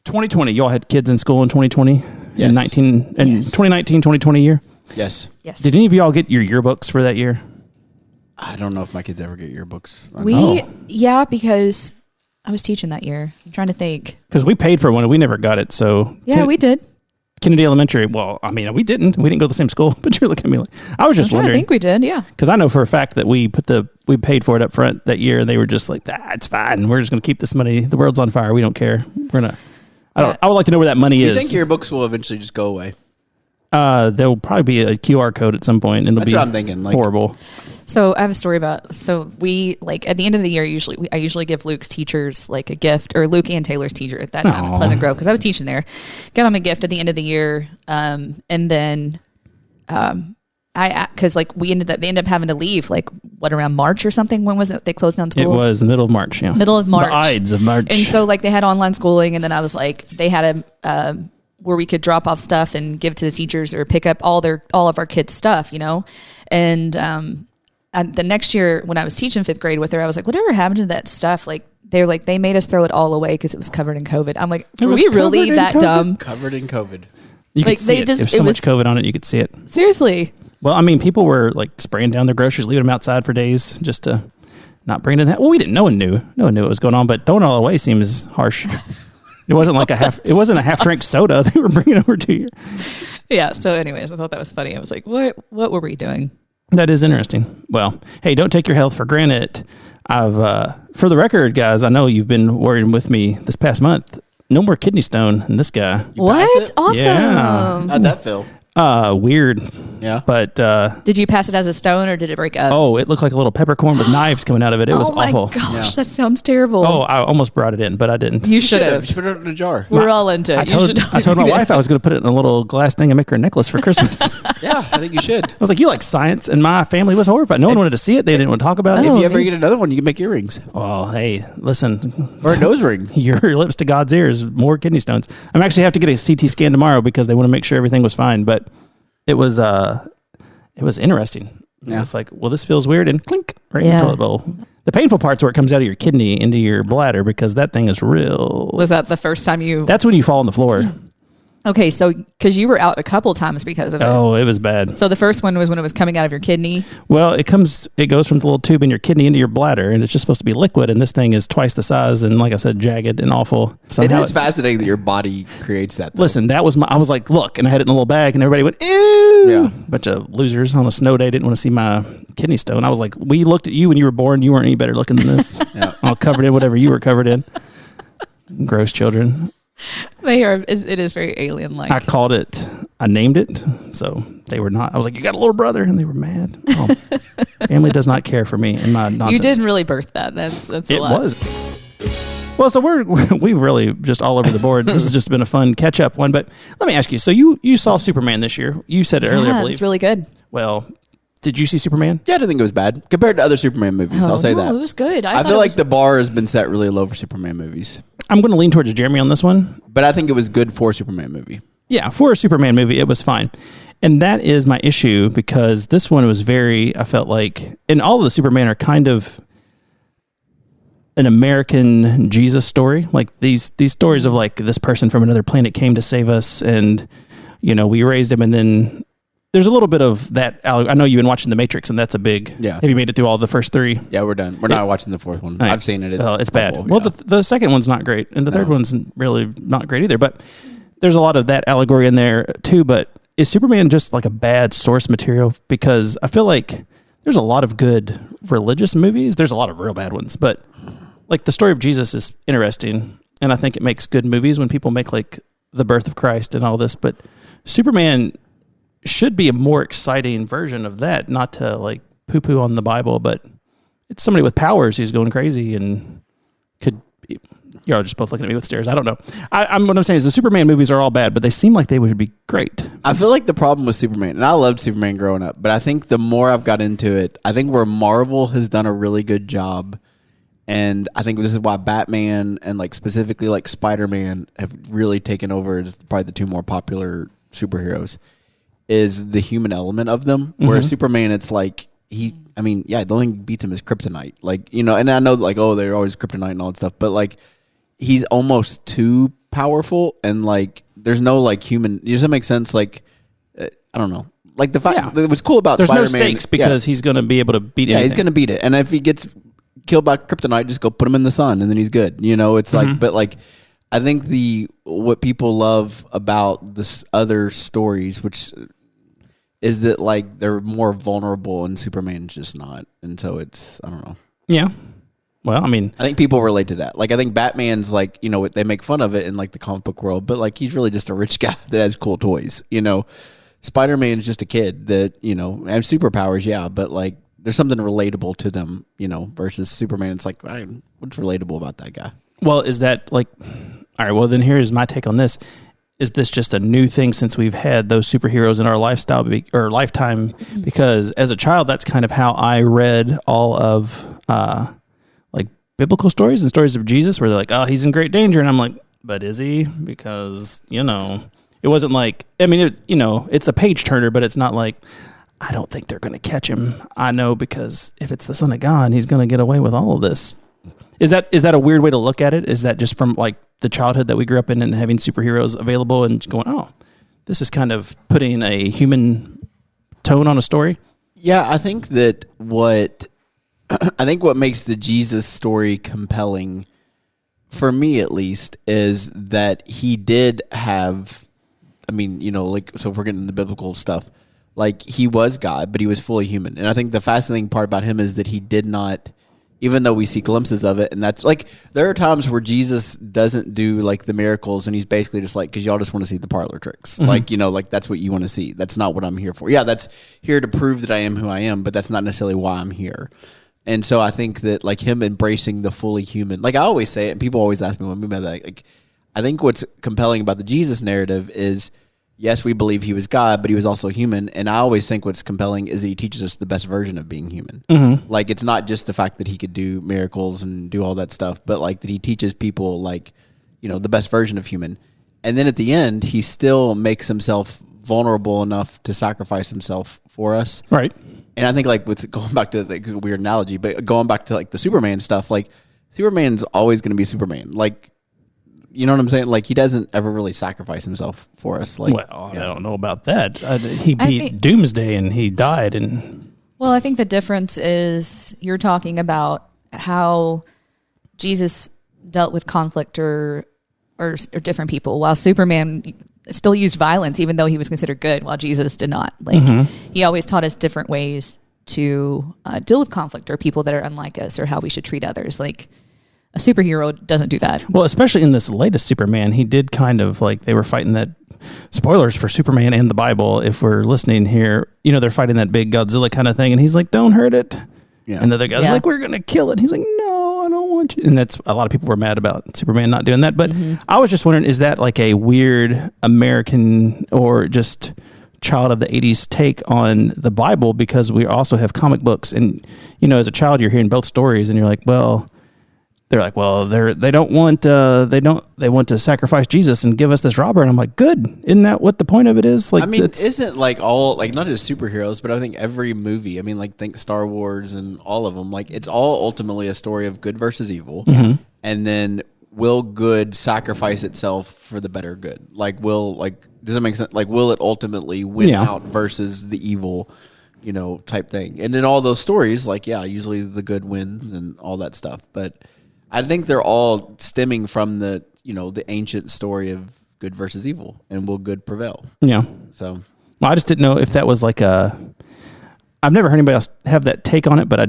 2020, y'all had kids in school in 2020? Yes. 2019, 2020 year? Yes. Yes. Did any of y'all get your yearbooks for that year? I don't know if my kids ever get yearbooks. Yeah, because I was teaching that year. I'm trying to think. Because we paid for one and we never got it. So yeah, we did. Kennedy Elementary. Well, I mean, we didn't go to the same school, but you're looking at me like, I was just wondering. I think we did. Yeah. Because I know for a fact that we paid for it up front that year, and they were just like, it's fine. We're just going to keep this money. The world's on fire. We don't care. I would like to know where that money is. Do you think yearbooks will eventually just go away? There will probably be a QR code at some point, and That's what I'm thinking. Like, horrible. So I have a story we at the end of the year, I usually give Luke's teachers like a gift, or Luke and Taylor's teacher at that time at Pleasant Grove, because I was teaching there. Got them a gift at the end of the year, and then because like they ended up having to leave around March or something. When was it? They closed down schools. It was the middle of March. Yeah, middle of March. The Ides of March. And so like they had online schooling, and then I was like, they had a where we could drop off stuff and give to the teachers or pick up all of our kids' stuff, and the next year when I was teaching 5th grade with her, I was like, whatever happened to that stuff? Like, they're like, they made us throw it all away because it was covered in COVID. I'm like, are we really that dumb? Covered in COVID. You could see it. There's so much COVID on it, you could see it. Seriously. Well, I mean, people were like spraying down their groceries, leaving them outside for days just to not bring it in. Well, we didn't. No one knew what was going on, but throwing it all away seems harsh. It wasn't like it wasn't a half drink soda they were bringing over to you. Yeah. So anyways, I thought that was funny. I was like, what were we doing? That is interesting. Well, hey, don't take your health for granted. For the record, guys, I know you've been worrying with me this past month. No more kidney stone in this guy. What? Awesome. Yeah. How'd that feel? Weird. Yeah. But did you pass it as a stone or did it break up? Oh, it looked like a little peppercorn with knives coming out of it. It was awful. Oh my gosh, that sounds terrible. Oh, I almost brought it in, but I didn't. You should have. You put it in a jar. We're all into it. I told my wife I was going to put it in a little glass thing and make her a necklace for Christmas. Yeah, I think you should. I was like, you like science, and my family was horrified. No one wanted to see it. They didn't want to talk about it. If you ever get another one, you can make earrings. Oh, hey, listen. Or a nose ring. Your lips to God's ears, more kidney stones. I'm actually have to get a CT scan tomorrow because they want to make sure everything was fine, but it was interesting. Yeah. It's like, well, this feels weird, and clink, right in the toilet bowl. The painful part's where it comes out of your kidney into your bladder because that thing is real. Was that the first time you... That's when you fall on the floor. Okay, so because you were out a couple times because of it. Oh, it was bad. So the first one was when it was coming out of your kidney? Well, it goes from the little tube in your kidney into your bladder, and it's just supposed to be liquid, and this thing is twice the size, and like I said, jagged and awful. Somehow it is fascinating that your body creates that, though. Listen, I was like, look, and I had it in a little bag, and everybody went, ew! Yeah. Bunch of losers on a snow day didn't want to see my kidney stone. I was like, we looked at you when you were born, you weren't any better looking than this. Yeah. All covered in whatever you were covered in. Gross children. They are. It is very alien-like. I named it, so they were not. I was like, you got a little brother, and they were mad. Oh, family does not care for me and my nonsense. You didn't really birth that. That's a lot. It was. Well, so we really just all over the board. This has just been a fun catch-up one. But let me ask you, so you saw Superman this year. You said it earlier, I believe. It's really good. Well, did you see Superman? Yeah, I didn't think it was bad. Compared to other Superman movies, I'll say that. It was good. I feel like the bar has been set really low for Superman movies. I'm going to lean towards Jeremy on this one. But I think it was good for a Superman movie. Yeah, for a Superman movie, it was fine. And that is my issue because this one was I felt like, and all of the Superman are kind of an American Jesus story. Like these stories of like this person from another planet came to save us and, we raised him, and then there's a little bit of that. I know you've been watching The Matrix, and that's a big... Yeah. Have you made it through all the first three? Yeah, we're done. We're not watching the fourth one. Right. I've seen it. It's bad. Well, the second one's not great, and the third one's really not great either. But there's a lot of that allegory in there, too. But is Superman just like a bad source material? Because I feel like there's a lot of good religious movies. There's a lot of real bad ones. But like the story of Jesus is interesting, and I think it makes good movies when people make like the birth of Christ and all this. But Superman should be a more exciting version of that. Not to like poo-poo on the Bible, but it's somebody with powers who's going crazy and could. You're just both looking at me with stares. I don't know. What I'm saying is the Superman movies are all bad, but they seem like they would be great. I feel like the problem with Superman, and I loved Superman growing up, but I think the more I've got into it, I think where Marvel has done a really good job, and I think this is why Batman and like specifically like Spider-Man have really taken over as probably the two more popular superheroes, is the human element of them. Whereas Superman, it's like the only thing beats him is kryptonite. Like, you know, and I know like, oh, they're always kryptonite and all that stuff, but like, he's almost too powerful, and like there's no like human. Does that make sense? Like I don't know. Like the fact that what's cool about there's Spider-Man, no stakes because he's going to be able to beat. Yeah, anything. he's going to beat it. And if he gets killed by kryptonite, just go put him in the sun, and then he's good. You know, it's like, but like I think what people love about this other stories, which is that like they're more vulnerable, and Superman's just not, and so it's I don't know. Yeah. Well, I mean, I think people relate to that. Like, I think Batman's like, you know, they make fun of it in like the comic book world, but like he's really just a rich guy that has cool toys. You know, Spider-Man's just a kid that, you know, has superpowers, yeah, but like there's something relatable to them, you know, versus Superman. It's like, what's relatable about that guy? Well, is that like, all right, well, then here's my take on this. Is this just a new thing since we've had those superheroes in our lifestyle or lifetime? Because as a child, that's kind of how I read all of, like biblical stories and stories of Jesus where they're like, oh, he's in great danger. And I'm like, but is he? Because, you know, it wasn't like, I mean, it's a page turner, but it's not like, I don't think they're going to catch him. I know because if it's the Son of God, he's going to get away with all of this. Is that a weird way to look at it? Is that just from like the childhood that we grew up in and having superheroes available and going, oh, this is kind of putting a human tone on a story? Yeah, I think that what makes the Jesus story compelling, for me at least, is that he did have, I mean, you know, like, so if we're getting into the biblical stuff, like he was God, but he was fully human. And I think the fascinating part about him is that he did not, even though we see glimpses of it, and that's like, there are times where Jesus doesn't do like the miracles and he's basically just like, because y'all just want to see the parlor tricks. Mm-hmm. Like, you know, like that's what you want to see. That's not what I'm here for. Yeah, that's here to prove that I am who I am, but that's not necessarily why I'm here. And so I think that like him embracing the fully human, like I always say it, and people always ask me what I mean by that. Like, I think what's compelling about the Jesus narrative is, yes, we believe he was God, but he was also human. And I always think what's compelling is that he teaches us the best version of being human. Mm-hmm. Like, it's not just the fact that he could do miracles and do all that stuff, but like that he teaches people like, you know, the best version of human. And then at the end, he still makes himself vulnerable enough to sacrifice himself for us. Right. And I think like with going back to like a weird analogy, but going back to like the Superman stuff, like Superman's always going to be Superman. Like, you know what I'm saying? Like, he doesn't ever really sacrifice himself for us. Like, well, I don't know about that. He beat Doomsday and he died. Well, I think the difference is you're talking about how Jesus dealt with conflict or different people, while Superman still used violence, even though he was considered good, while Jesus did not. Like, he always taught us different ways to deal with conflict or people that are unlike us or how we should treat others. Like, a superhero doesn't do that. Well, especially in this latest Superman, he did kind of like, they were fighting that, spoilers for Superman and the Bible, if we're listening here, you know, they're fighting that big Godzilla kind of thing. And he's like, don't hurt it. Yeah. And the other guy's like, we're going to kill it. And he's like, no, I don't want you. And that's, a lot of people were mad about Superman not doing that. But I was just wondering, is that like a weird American or just child of the 80s take on the Bible? Because we also have comic books. And, you know, as a child, you're hearing both stories and you're like, well, they're like, well, they want to sacrifice Jesus and give us this robber. And I'm like, good. Isn't that what the point of it is? Like, I mean, isn't like all, like not just superheroes, but I think every movie, I mean, like think Star Wars and all of them, like it's all ultimately a story of good versus evil. Mm-hmm. And then will good sacrifice itself for the better good? Like, does that make sense? Like, will it ultimately win out versus the evil, you know, type thing? And in all those stories, like, yeah, usually the good wins and all that stuff. But I think they're all stemming from the, you know, the ancient story of good versus evil, and will good prevail? Yeah. So, well, I just didn't know if that was like I've never heard anybody else have that take on it, but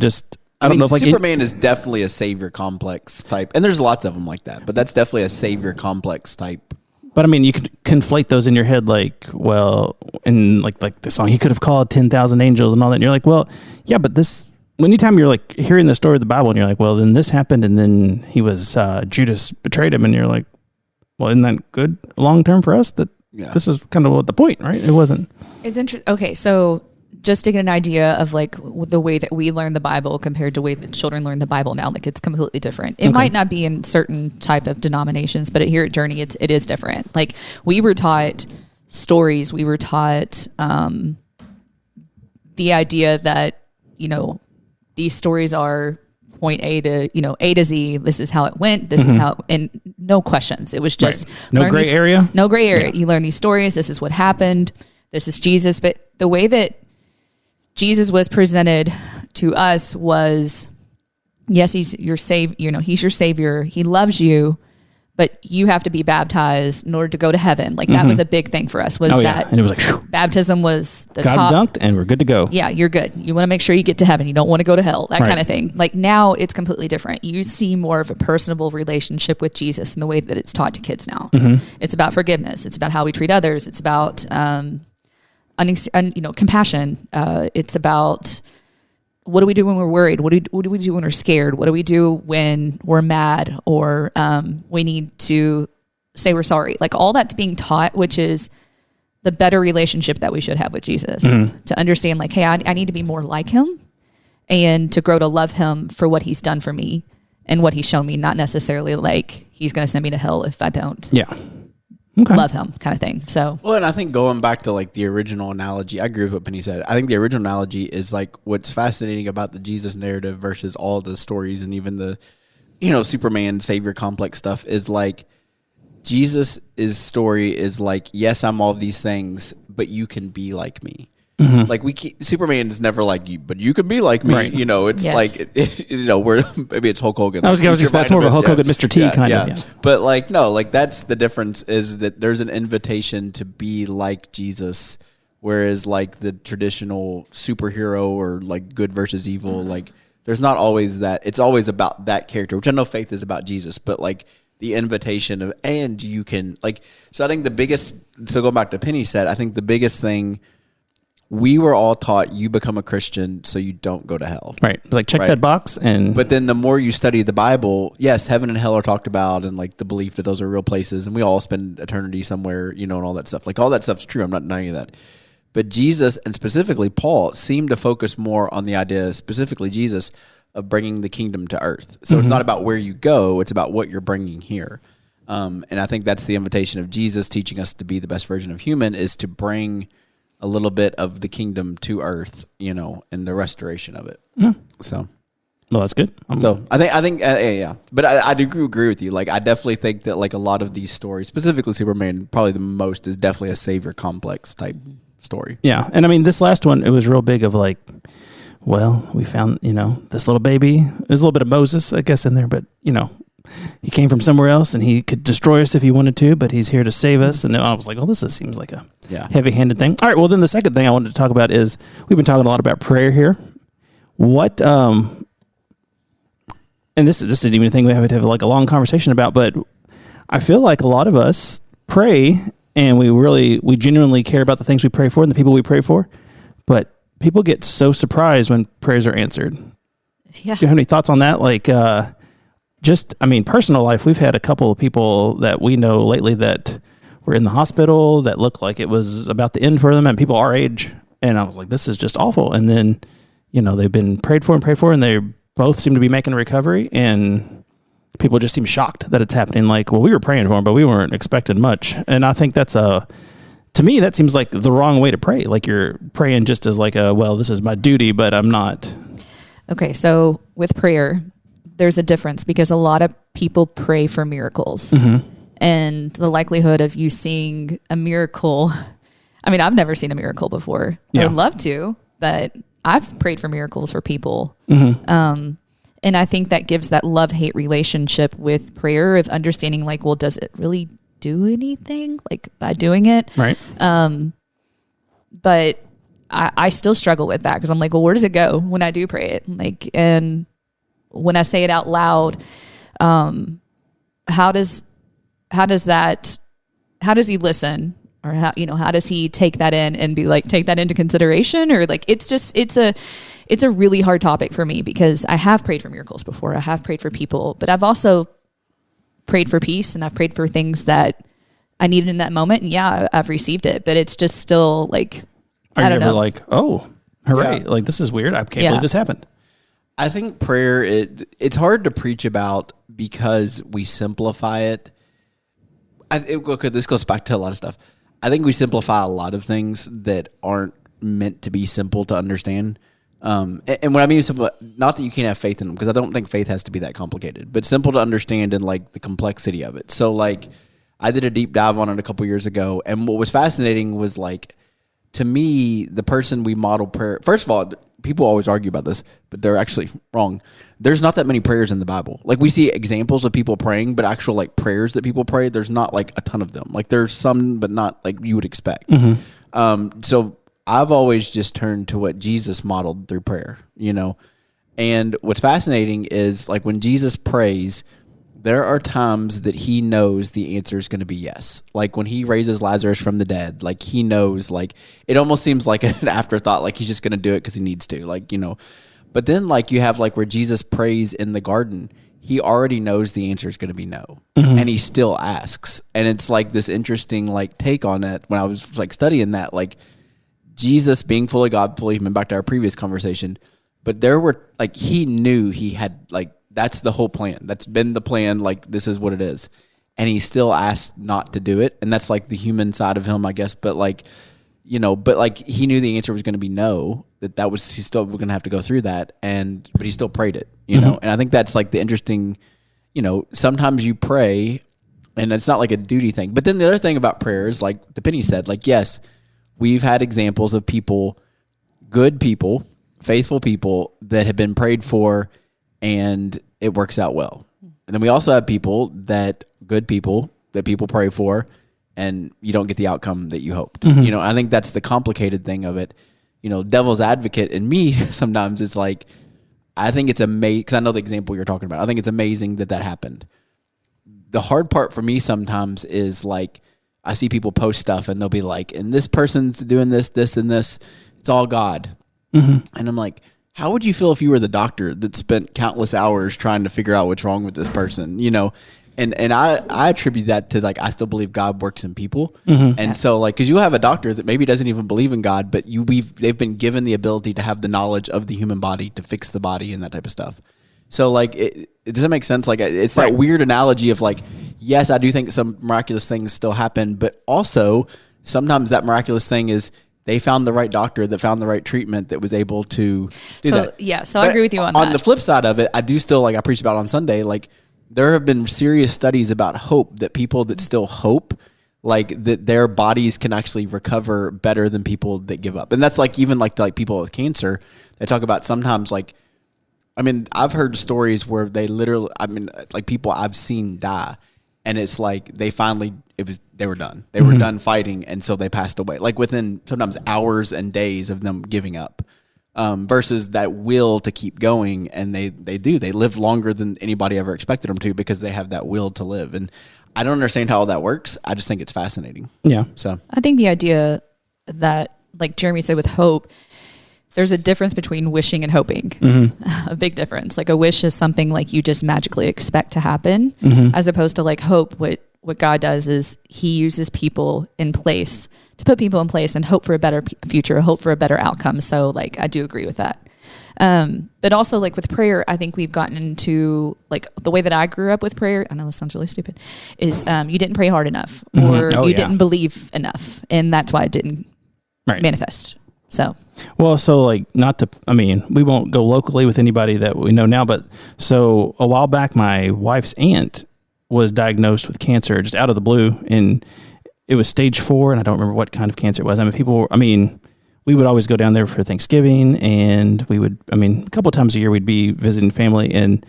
I mean, don't know if Superman is definitely a savior complex type, and there's lots of them like that. But that's definitely a savior complex type. But I mean, you could conflate those in your head, like, well, in like the song, he could have called 10,000 angels and all that. And you're like, well, yeah, but this. Anytime you're like hearing the story of the Bible, and you're like, well, then this happened, and then he was Judas betrayed him, and you're like, well, isn't that good long term for us? That this is kind of what the point, right? It wasn't. It's interesting. Okay, so just to get an idea of like the way that we learn the Bible compared to the way that children learn the Bible now, like it's completely different. It might not be in certain type of denominations, but here at Journey, it is different. Like we were taught stories. We were taught the idea that, you know, these stories are point A to, you know, A to Z. This is how it went. This is how, and no questions. It was just no gray area. No gray area. Yeah. You learn these stories. This is what happened. This is Jesus. But the way that Jesus was presented to us was, yes, he's your savior. You know, he's your savior. He loves you, but you have to be baptized in order to go to heaven. Like that was a big thing for us. Was that? And it was like, whew, baptism was the got top. dunked, and we're good to go. Yeah, you're good. You want to make sure you get to heaven. You don't want to go to hell. That kind of thing. Like now, it's completely different. You see more of a personable relationship with Jesus in the way that it's taught to kids now. It's about forgiveness. It's about how we treat others. It's about compassion. It's about what do we do when we're worried? What do we do when we're scared? What do we do when we're mad or we need to say we're sorry? Like all that's being taught, which is the better relationship that we should have with Jesus. To understand like, hey, I need to be more like him and to grow to love him for what he's done for me and what he's shown me, not necessarily like he's going to send me to hell if I don't. Yeah. Love him kind of thing. So, well, and I think going back to like the original analogy, I agree with what Penny said. I think the original analogy is like what's fascinating about the Jesus narrative versus all the stories and even the, you know, Superman savior complex stuff is like Jesus' story is like, yes, I'm all of these things, but you can be like me. Like Superman is never like you, but you could be like me. Right. You know, it's like you know, we're maybe it's Hulk Hogan. I was just that's more of a Hulk Hogan, Mr. T kind of. Yeah. But like no, like that's the difference is that there's an invitation to be like Jesus, whereas like the traditional superhero or like good versus evil, like there's not always that. It's always about that character, which I know Faith is about Jesus, but like the invitation of and you can like. So I think the biggest. So going back to Penny said, I think the biggest thing. We were all taught you become a Christian so you don't go to hell. Right. It's like check that box But then the more you study the Bible, yes, heaven and hell are talked about and like the belief that those are real places and we all spend eternity somewhere, you know, and all that stuff. Like all that stuff's true. I'm not denying that. But Jesus and specifically Paul seem to focus more on the idea, specifically Jesus, of bringing the kingdom to earth. So it's not about where you go. It's about what you're bringing here. And I think that's the invitation of Jesus teaching us to be the best version of human is to bring a little bit of the kingdom to earth, you know, and the restoration of it. Yeah. So, well, that's good. I think, yeah. But I do agree with you. Like, I definitely think that like a lot of these stories, specifically Superman, probably the most is definitely a savior complex type story. Yeah, and I mean, this last one, it was real big of like, well, we found, you know, this little baby. There's a little bit of Moses, I guess, in there, but you know. He came from somewhere else and he could destroy us if he wanted to, but he's here to save us. And I was like, well, this seems like a heavy-handed thing. All right, well, then the second thing I wanted to talk about is we've been talking a lot about prayer here. What, and this isn't even a thing we have to have like a long conversation about, but I feel like a lot of us pray and we genuinely care about the things we pray for and the people we pray for, but people get so surprised when prayers are answered. Yeah. Do you have any thoughts on that? Like, personal life, we've had a couple of people that we know lately that were in the hospital that looked like it was about the end for them and people our age. And I was like, this is just awful. And then, you know, they've been prayed for and they both seem to be making a recovery and people just seem shocked that it's happening. Like, well, we were praying for them, but we weren't expecting much. And I think that's to me, that seems like the wrong way to pray. Like you're praying just as like this is my duty, but I'm not. Okay. So with prayer, there's a difference because a lot of people pray for miracles and the likelihood of you seeing a miracle. I mean, I've never seen a miracle before. Yeah. I would love to, but I've prayed for miracles for people. And I think that gives that love-hate relationship with prayer of understanding like, well, does it really do anything like by doing it? Right. But I still struggle with that because I'm like, well, where does it go when I do pray it? Like, and when I say it out loud, how does he listen, or how does he take that in and be like, take that into consideration? Or like, it's a really hard topic for me because I have prayed for miracles before. I have prayed for people, but I've also prayed for peace, and I've prayed for things that I needed in that moment. And yeah, I've received it, but it's just still like, I don't know. Like, oh, hooray. Yeah. Like, this is weird. I can't believe this happened. I think prayer, it's hard to preach about because we simplify it. This goes back to a lot of stuff. I think we simplify a lot of things that aren't meant to be simple to understand. And what I mean is simple, not that you can't have faith in them, because I don't think faith has to be that complicated, but simple to understand and like the complexity of it. So like I did a deep dive on it a couple years ago, and what was fascinating was like, to me, the person we model prayer. First of all, people always argue about this, but they're actually wrong. There's not that many prayers in the Bible. Like we see examples of people praying, but actual like prayers that people pray, there's not like a ton of them. Like there's some, but not like you would expect. So I've always just turned to what Jesus modeled through prayer, And what's fascinating is like when Jesus prays, there are times that he knows the answer is going to be yes. Like when he raises Lazarus from the dead, like he knows, like it almost seems like an afterthought, like he's just going to do it because he needs to, like, But then like you have like where Jesus prays in the garden, he already knows the answer is going to be no. And he still asks. And it's like this interesting like take on it when I was like studying that, like Jesus being fully God, fully human, back to our previous conversation. But there were like, he knew he had like, that's the whole plan. That's been the plan. Like, this is what it is. And he still asked not to do it. And that's like the human side of him, I guess. But like, but like he knew the answer was going to be no, he's still going to have to go through that. But he still prayed it, And I think that's like the interesting, sometimes you pray and it's not like a duty thing. But then the other thing about prayer is like the Penny said, like, yes, we've had examples of people, good people, faithful people that have been prayed for and it works out well. And then we also have good people that people pray for and you don't get the outcome that you hoped. I think that's the complicated thing of it. Devil's advocate in me sometimes it's like, I think it's amazing, because I know the example you're talking about. I think it's amazing that happened. The hard part for me sometimes is like, I see people post stuff and they'll be like, and this person's doing this, this, and this. It's all God. And I'm like, how would you feel if you were the doctor that spent countless hours trying to figure out what's wrong with this person, And I attribute that to like, I still believe God works in people. And so like, cause you have a doctor that maybe doesn't even believe in God, but they've been given the ability to have the knowledge of the human body to fix the body and that type of stuff. So like, it doesn't make sense. Like it's that weird analogy of like, yes, I do think some miraculous things still happen, but also sometimes that miraculous thing is they found the right doctor that found the right treatment that was able to do that. Yeah. So I agree with you on that. On the flip side of it, I do still, like I preached about on Sunday, like there have been serious studies about hope, that people that still hope, like that their bodies can actually recover better than people that give up. And that's like, even like to like people with cancer, they talk about sometimes like, I mean, I've heard stories where they literally, like people I've seen die, and it's like they were done. They were done fighting, and so they passed away. Like within sometimes hours and days of them giving up, versus that will to keep going, and they live longer than anybody ever expected them to because they have that will to live. And I don't understand how all that works. I just think it's fascinating. Yeah. So I think the idea that, like Jeremy said, with hope, there's a difference between wishing and hoping. A big difference. Like a wish is something like you just magically expect to happen, as opposed to like hope. What God does is he uses people in place to put people in place and hope for a better future, hope for a better outcome. So like, I do agree with that. But also like with prayer, I think we've gotten into like the way that I grew up with prayer. I know this sounds really stupid, is you didn't pray hard enough, or didn't believe enough. And that's why it didn't manifest. So like we won't go locally with anybody that we know now, but so a while back, my wife's aunt was diagnosed with cancer just out of the blue, and it was stage 4, and I don't remember what kind of cancer it was. We would always go down there for Thanksgiving, and we would, a couple of times a year we'd be visiting family, and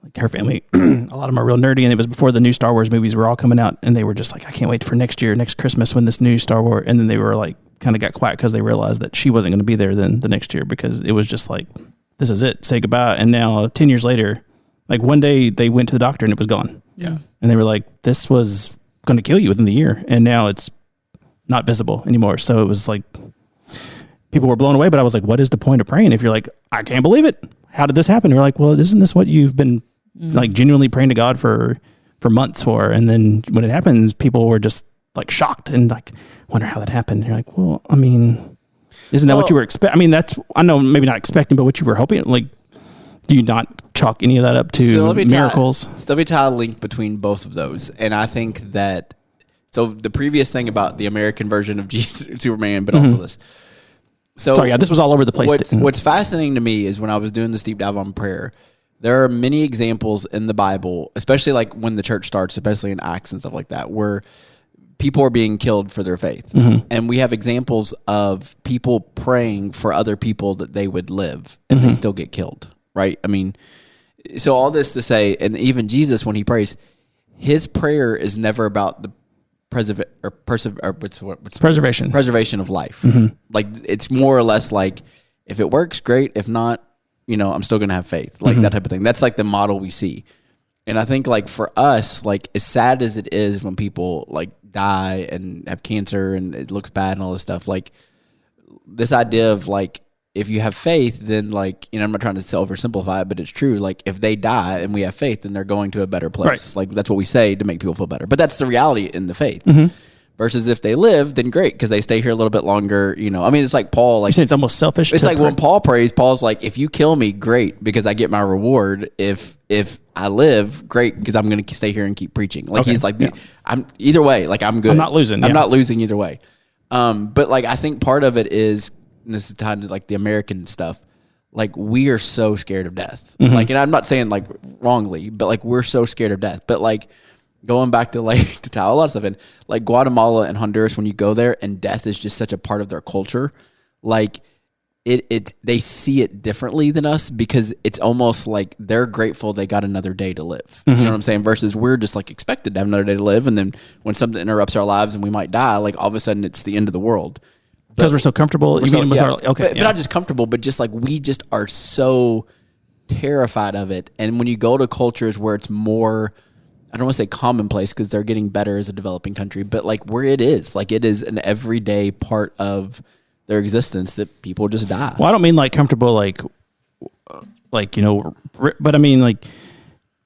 like her family, a lot of them are real nerdy, and it was before the new Star Wars movies were all coming out, and they were just like, I can't wait for next Christmas when this new Star Wars, and then they were like, kind of got quiet because they realized that she wasn't going to be there then the next year, because it was just like, this is it, say goodbye. And now 10 years later, like one day they went to the doctor and it was gone. Yeah. And they were like, this was going to kill you within the year. And now it's not visible anymore. So it was like, people were blown away, but I was like, what is the point of praying if you're like, I can't believe it? How did this happen? You're like, well, isn't this what you've been like genuinely praying to God for months for? And then when it happens, people were just like shocked and like, wonder how that happened. And you're like, well, I mean, isn't that what you were expecting? I mean, that's, I know maybe not expecting, but what you were hoping. Like, do you not chalk any of that up to miracles? Let me tie a link between both of those. And I think that, so the previous thing about the American version of Jesus, Superman, but also this. So sorry, yeah, this was all over the place. What's fascinating to me is when I was doing this deep dive on prayer, there are many examples in the Bible, especially like when the church starts, especially in Acts and stuff like that, where people are being killed for their faith. And we have examples of people praying for other people that they would live and they still get killed, right? I mean, so all this to say, and even Jesus, when he prays, his prayer is never about the preservation of life. Like, it's more or less like, if it works, great. If not, you know, I'm still going to have faith, like that type of thing. That's like the model we see. And I think like for us, like as sad as it is when people like die and have cancer and it looks bad and all this stuff, like this idea of like, if you have faith, then like, you know, I'm not trying to oversimplify it, but it's true. Like if they die and we have faith, then they're going to a better place. Like that's what we say to make people feel better. But that's the reality in the faith. Versus if they live, then great, because they stay here a little bit longer. You know, I mean, it's like Paul. Like, you say it's almost selfish. It's like when Paul prays, Paul's like, if you kill me, great, because I get my reward. If I live, great, because I'm going to stay here and keep preaching. Like he's like, I'm either way. Like I'm good. I'm not losing. I'm not losing either way. But like I think part of it is, and this is tied to like the American stuff. Like we are so scared of death. Like, and I'm not saying like wrongly, but like we're so scared of death. But like, going back to like to tie a lot of stuff in, like Guatemala and Honduras, when you go there and death is just such a part of their culture, like it they see it differently than us, because it's almost like they're grateful they got another day to live. You know what I'm saying? Versus we're just like expected to have another day to live, and then when something interrupts our lives and we might die, like all of a sudden it's the end of the world. Because we're so comfortable. You mean with our, okay, but not just comfortable, but just like we just are so terrified of it. And when you go to cultures where it's more, I don't want to say commonplace, because they're getting better as a developing country, but like where it is an everyday part of their existence that people just die. Well, I don't mean like comfortable, like, you know, but I mean like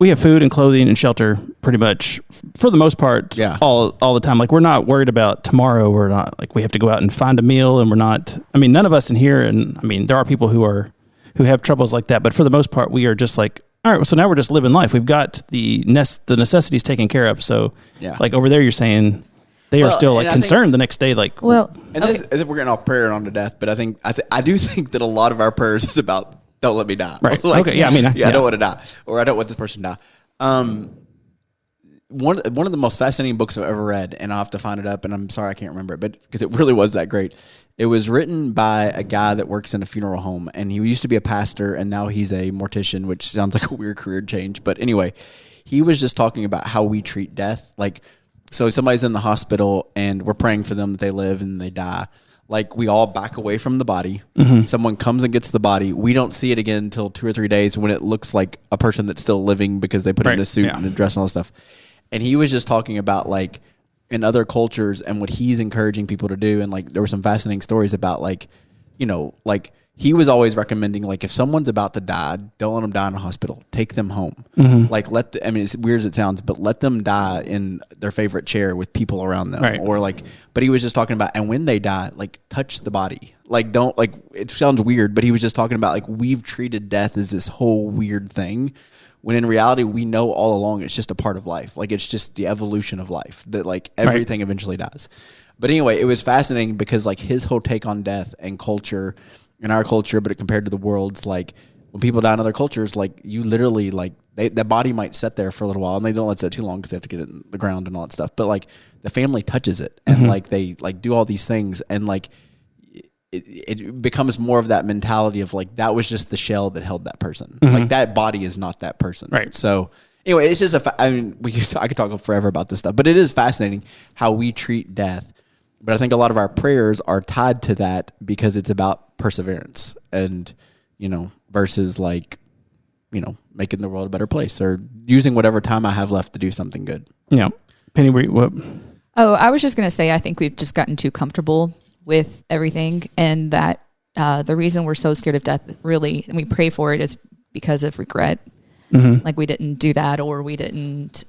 we have food and clothing and shelter pretty much for the most part. All the time. Like we're not worried about tomorrow. We're not like we have to go out and find a meal, and we're not, I mean, none of us in here. And I mean, there are people who have troubles like that, but for the most part, we are just like, all right, so now we're just living life. We've got the necessities taken care of. So, like over there, you're saying they are still like concerned the next day. Like, well, and this, we're getting off prayer and on to death, but I do think that a lot of our prayers is about don't let me die. Right. Like, okay. Yeah. I mean, I don't want to die, or I don't want this person to die. One of the most fascinating books I've ever read, and I'll have to find it up, and I'm sorry I can't remember it, but because it really was that great. It was written by a guy that works in a funeral home, and he used to be a pastor, and now he's a mortician, which sounds like a weird career change. But anyway, he was just talking about how we treat death. Like, so somebody's in the hospital, and we're praying for them that they live and they die. Like, we all back away from the body. Someone comes and gets the body. We don't see it again until 2 or 3 days when it looks like a person that's still living, because they put it in a suit and a dress and all that stuff. And he was just talking about, like, in other cultures and what he's encouraging people to do. And like, there were some fascinating stories about like, you know, like he was always recommending, like, if someone's about to die, don't let them die in a hospital, take them home. Like I mean, it's weird as it sounds, but let them die in their favorite chair with people around them. Or like, but he was just talking about, and when they die, like touch the body. Like, don't, like, it sounds weird, but he was just talking about like, we've treated death as this whole weird thing, when in reality, we know all along it's just a part of life. Like, it's just the evolution of life, that like everything eventually dies. But anyway, it was fascinating because like his whole take on death and culture in our culture, but it compared to the world's, like when people die in other cultures, like you literally, like that body might sit there for a little while, and they don't let it sit too long because they have to get it in the ground and all that stuff. But like the family touches it, and like they like do all these things, and like it becomes more of that mentality of like, that was just the shell that held that person. Like that body is not that person. So anyway, it's just I mean, I could talk forever about this stuff, but it is fascinating how we treat death, But I think a lot of our prayers are tied to that because it's about perseverance and, versus like, making the world a better place or using whatever time I have left to do something good. Yeah. Penny, what? Oh, I was just going to say, I think we've just gotten too comfortable with everything, and that the reason we're so scared of death, really, and we pray for it, is because of regret. Mm-hmm. Like we didn't do that, or we didn't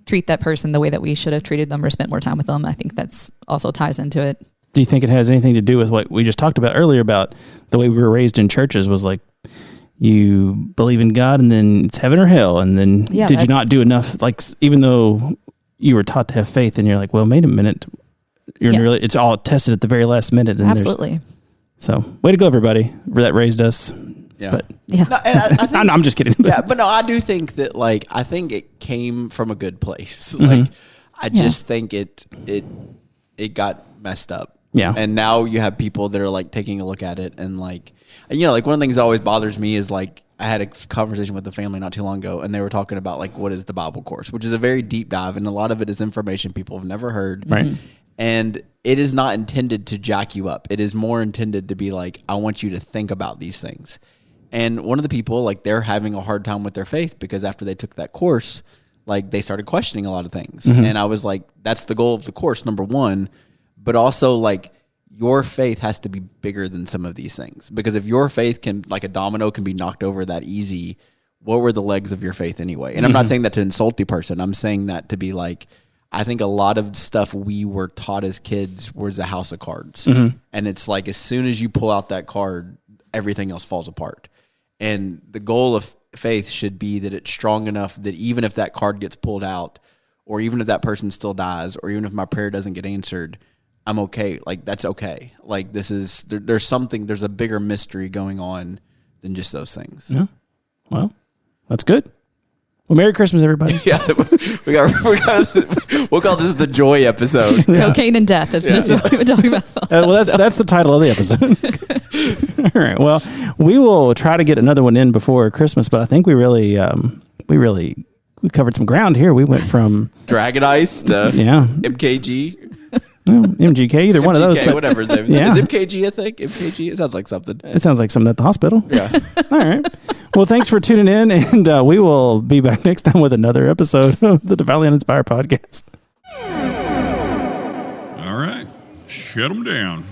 treat that person the way that we should have treated them or spent more time with them. I think that's also ties into it. Do you think it has anything to do with what we just talked about earlier about the way we were raised in churches? Was like, you believe in God and then it's heaven or hell. And then did you not do enough? Like, even though you were taught to have faith and you're like, well, wait a minute. It's all tested at the very last minute. And absolutely. So way to go, everybody that raised us. Yeah. But, yeah. No, and I think, I'm just kidding. Yeah. But no, I do think that I think it came from a good place. Like, I just think it got messed up. Yeah. And now you have people that are like taking a look at it and like, one of the things that always bothers me is like, I had a conversation with the family not too long ago, and they were talking about like, what is the Bible course, which is a very deep dive, and a lot of it is information people have never heard. Right. And it is not intended to jack you up. It is more intended to be like, I want you to think about these things. And one of the people, like, they're having a hard time with their faith because after they took that course, like, they started questioning a lot of things. And I was like, that's the goal of the course, number one. But also, like, your faith has to be bigger than some of these things. Because if your faith can, like a domino, can be knocked over that easy, what were the legs of your faith anyway? And I'm not saying that to insult the person. I'm saying that to be like, I think a lot of stuff we were taught as kids was a house of cards. And it's like, as soon as you pull out that card, everything else falls apart. And the goal of faith should be that it's strong enough that even if that card gets pulled out, or even if that person still dies, or even if my prayer doesn't get answered, I'm okay. Like, that's okay. Like, there's a bigger mystery going on than just those things. Yeah. Well, that's good. Well, Merry Christmas, everybody. Yeah. We'll call this the joy episode. Cocaine and death. That's just what we were talking about. Well, that's the title of the episode. All right. Well, we will try to get another one in before Christmas, but I think we covered some ground here. We went from Dragon Ice to MKG. Well, MGK, either one of those. But whatever his name is. Yeah. Is MKG, I think? MKG? It sounds like something. It sounds like something at the hospital. Yeah. All right. Well, thanks for tuning in, and we will be back next time with another episode of the Divinely Uninspired Podcast. All right. Shut them down.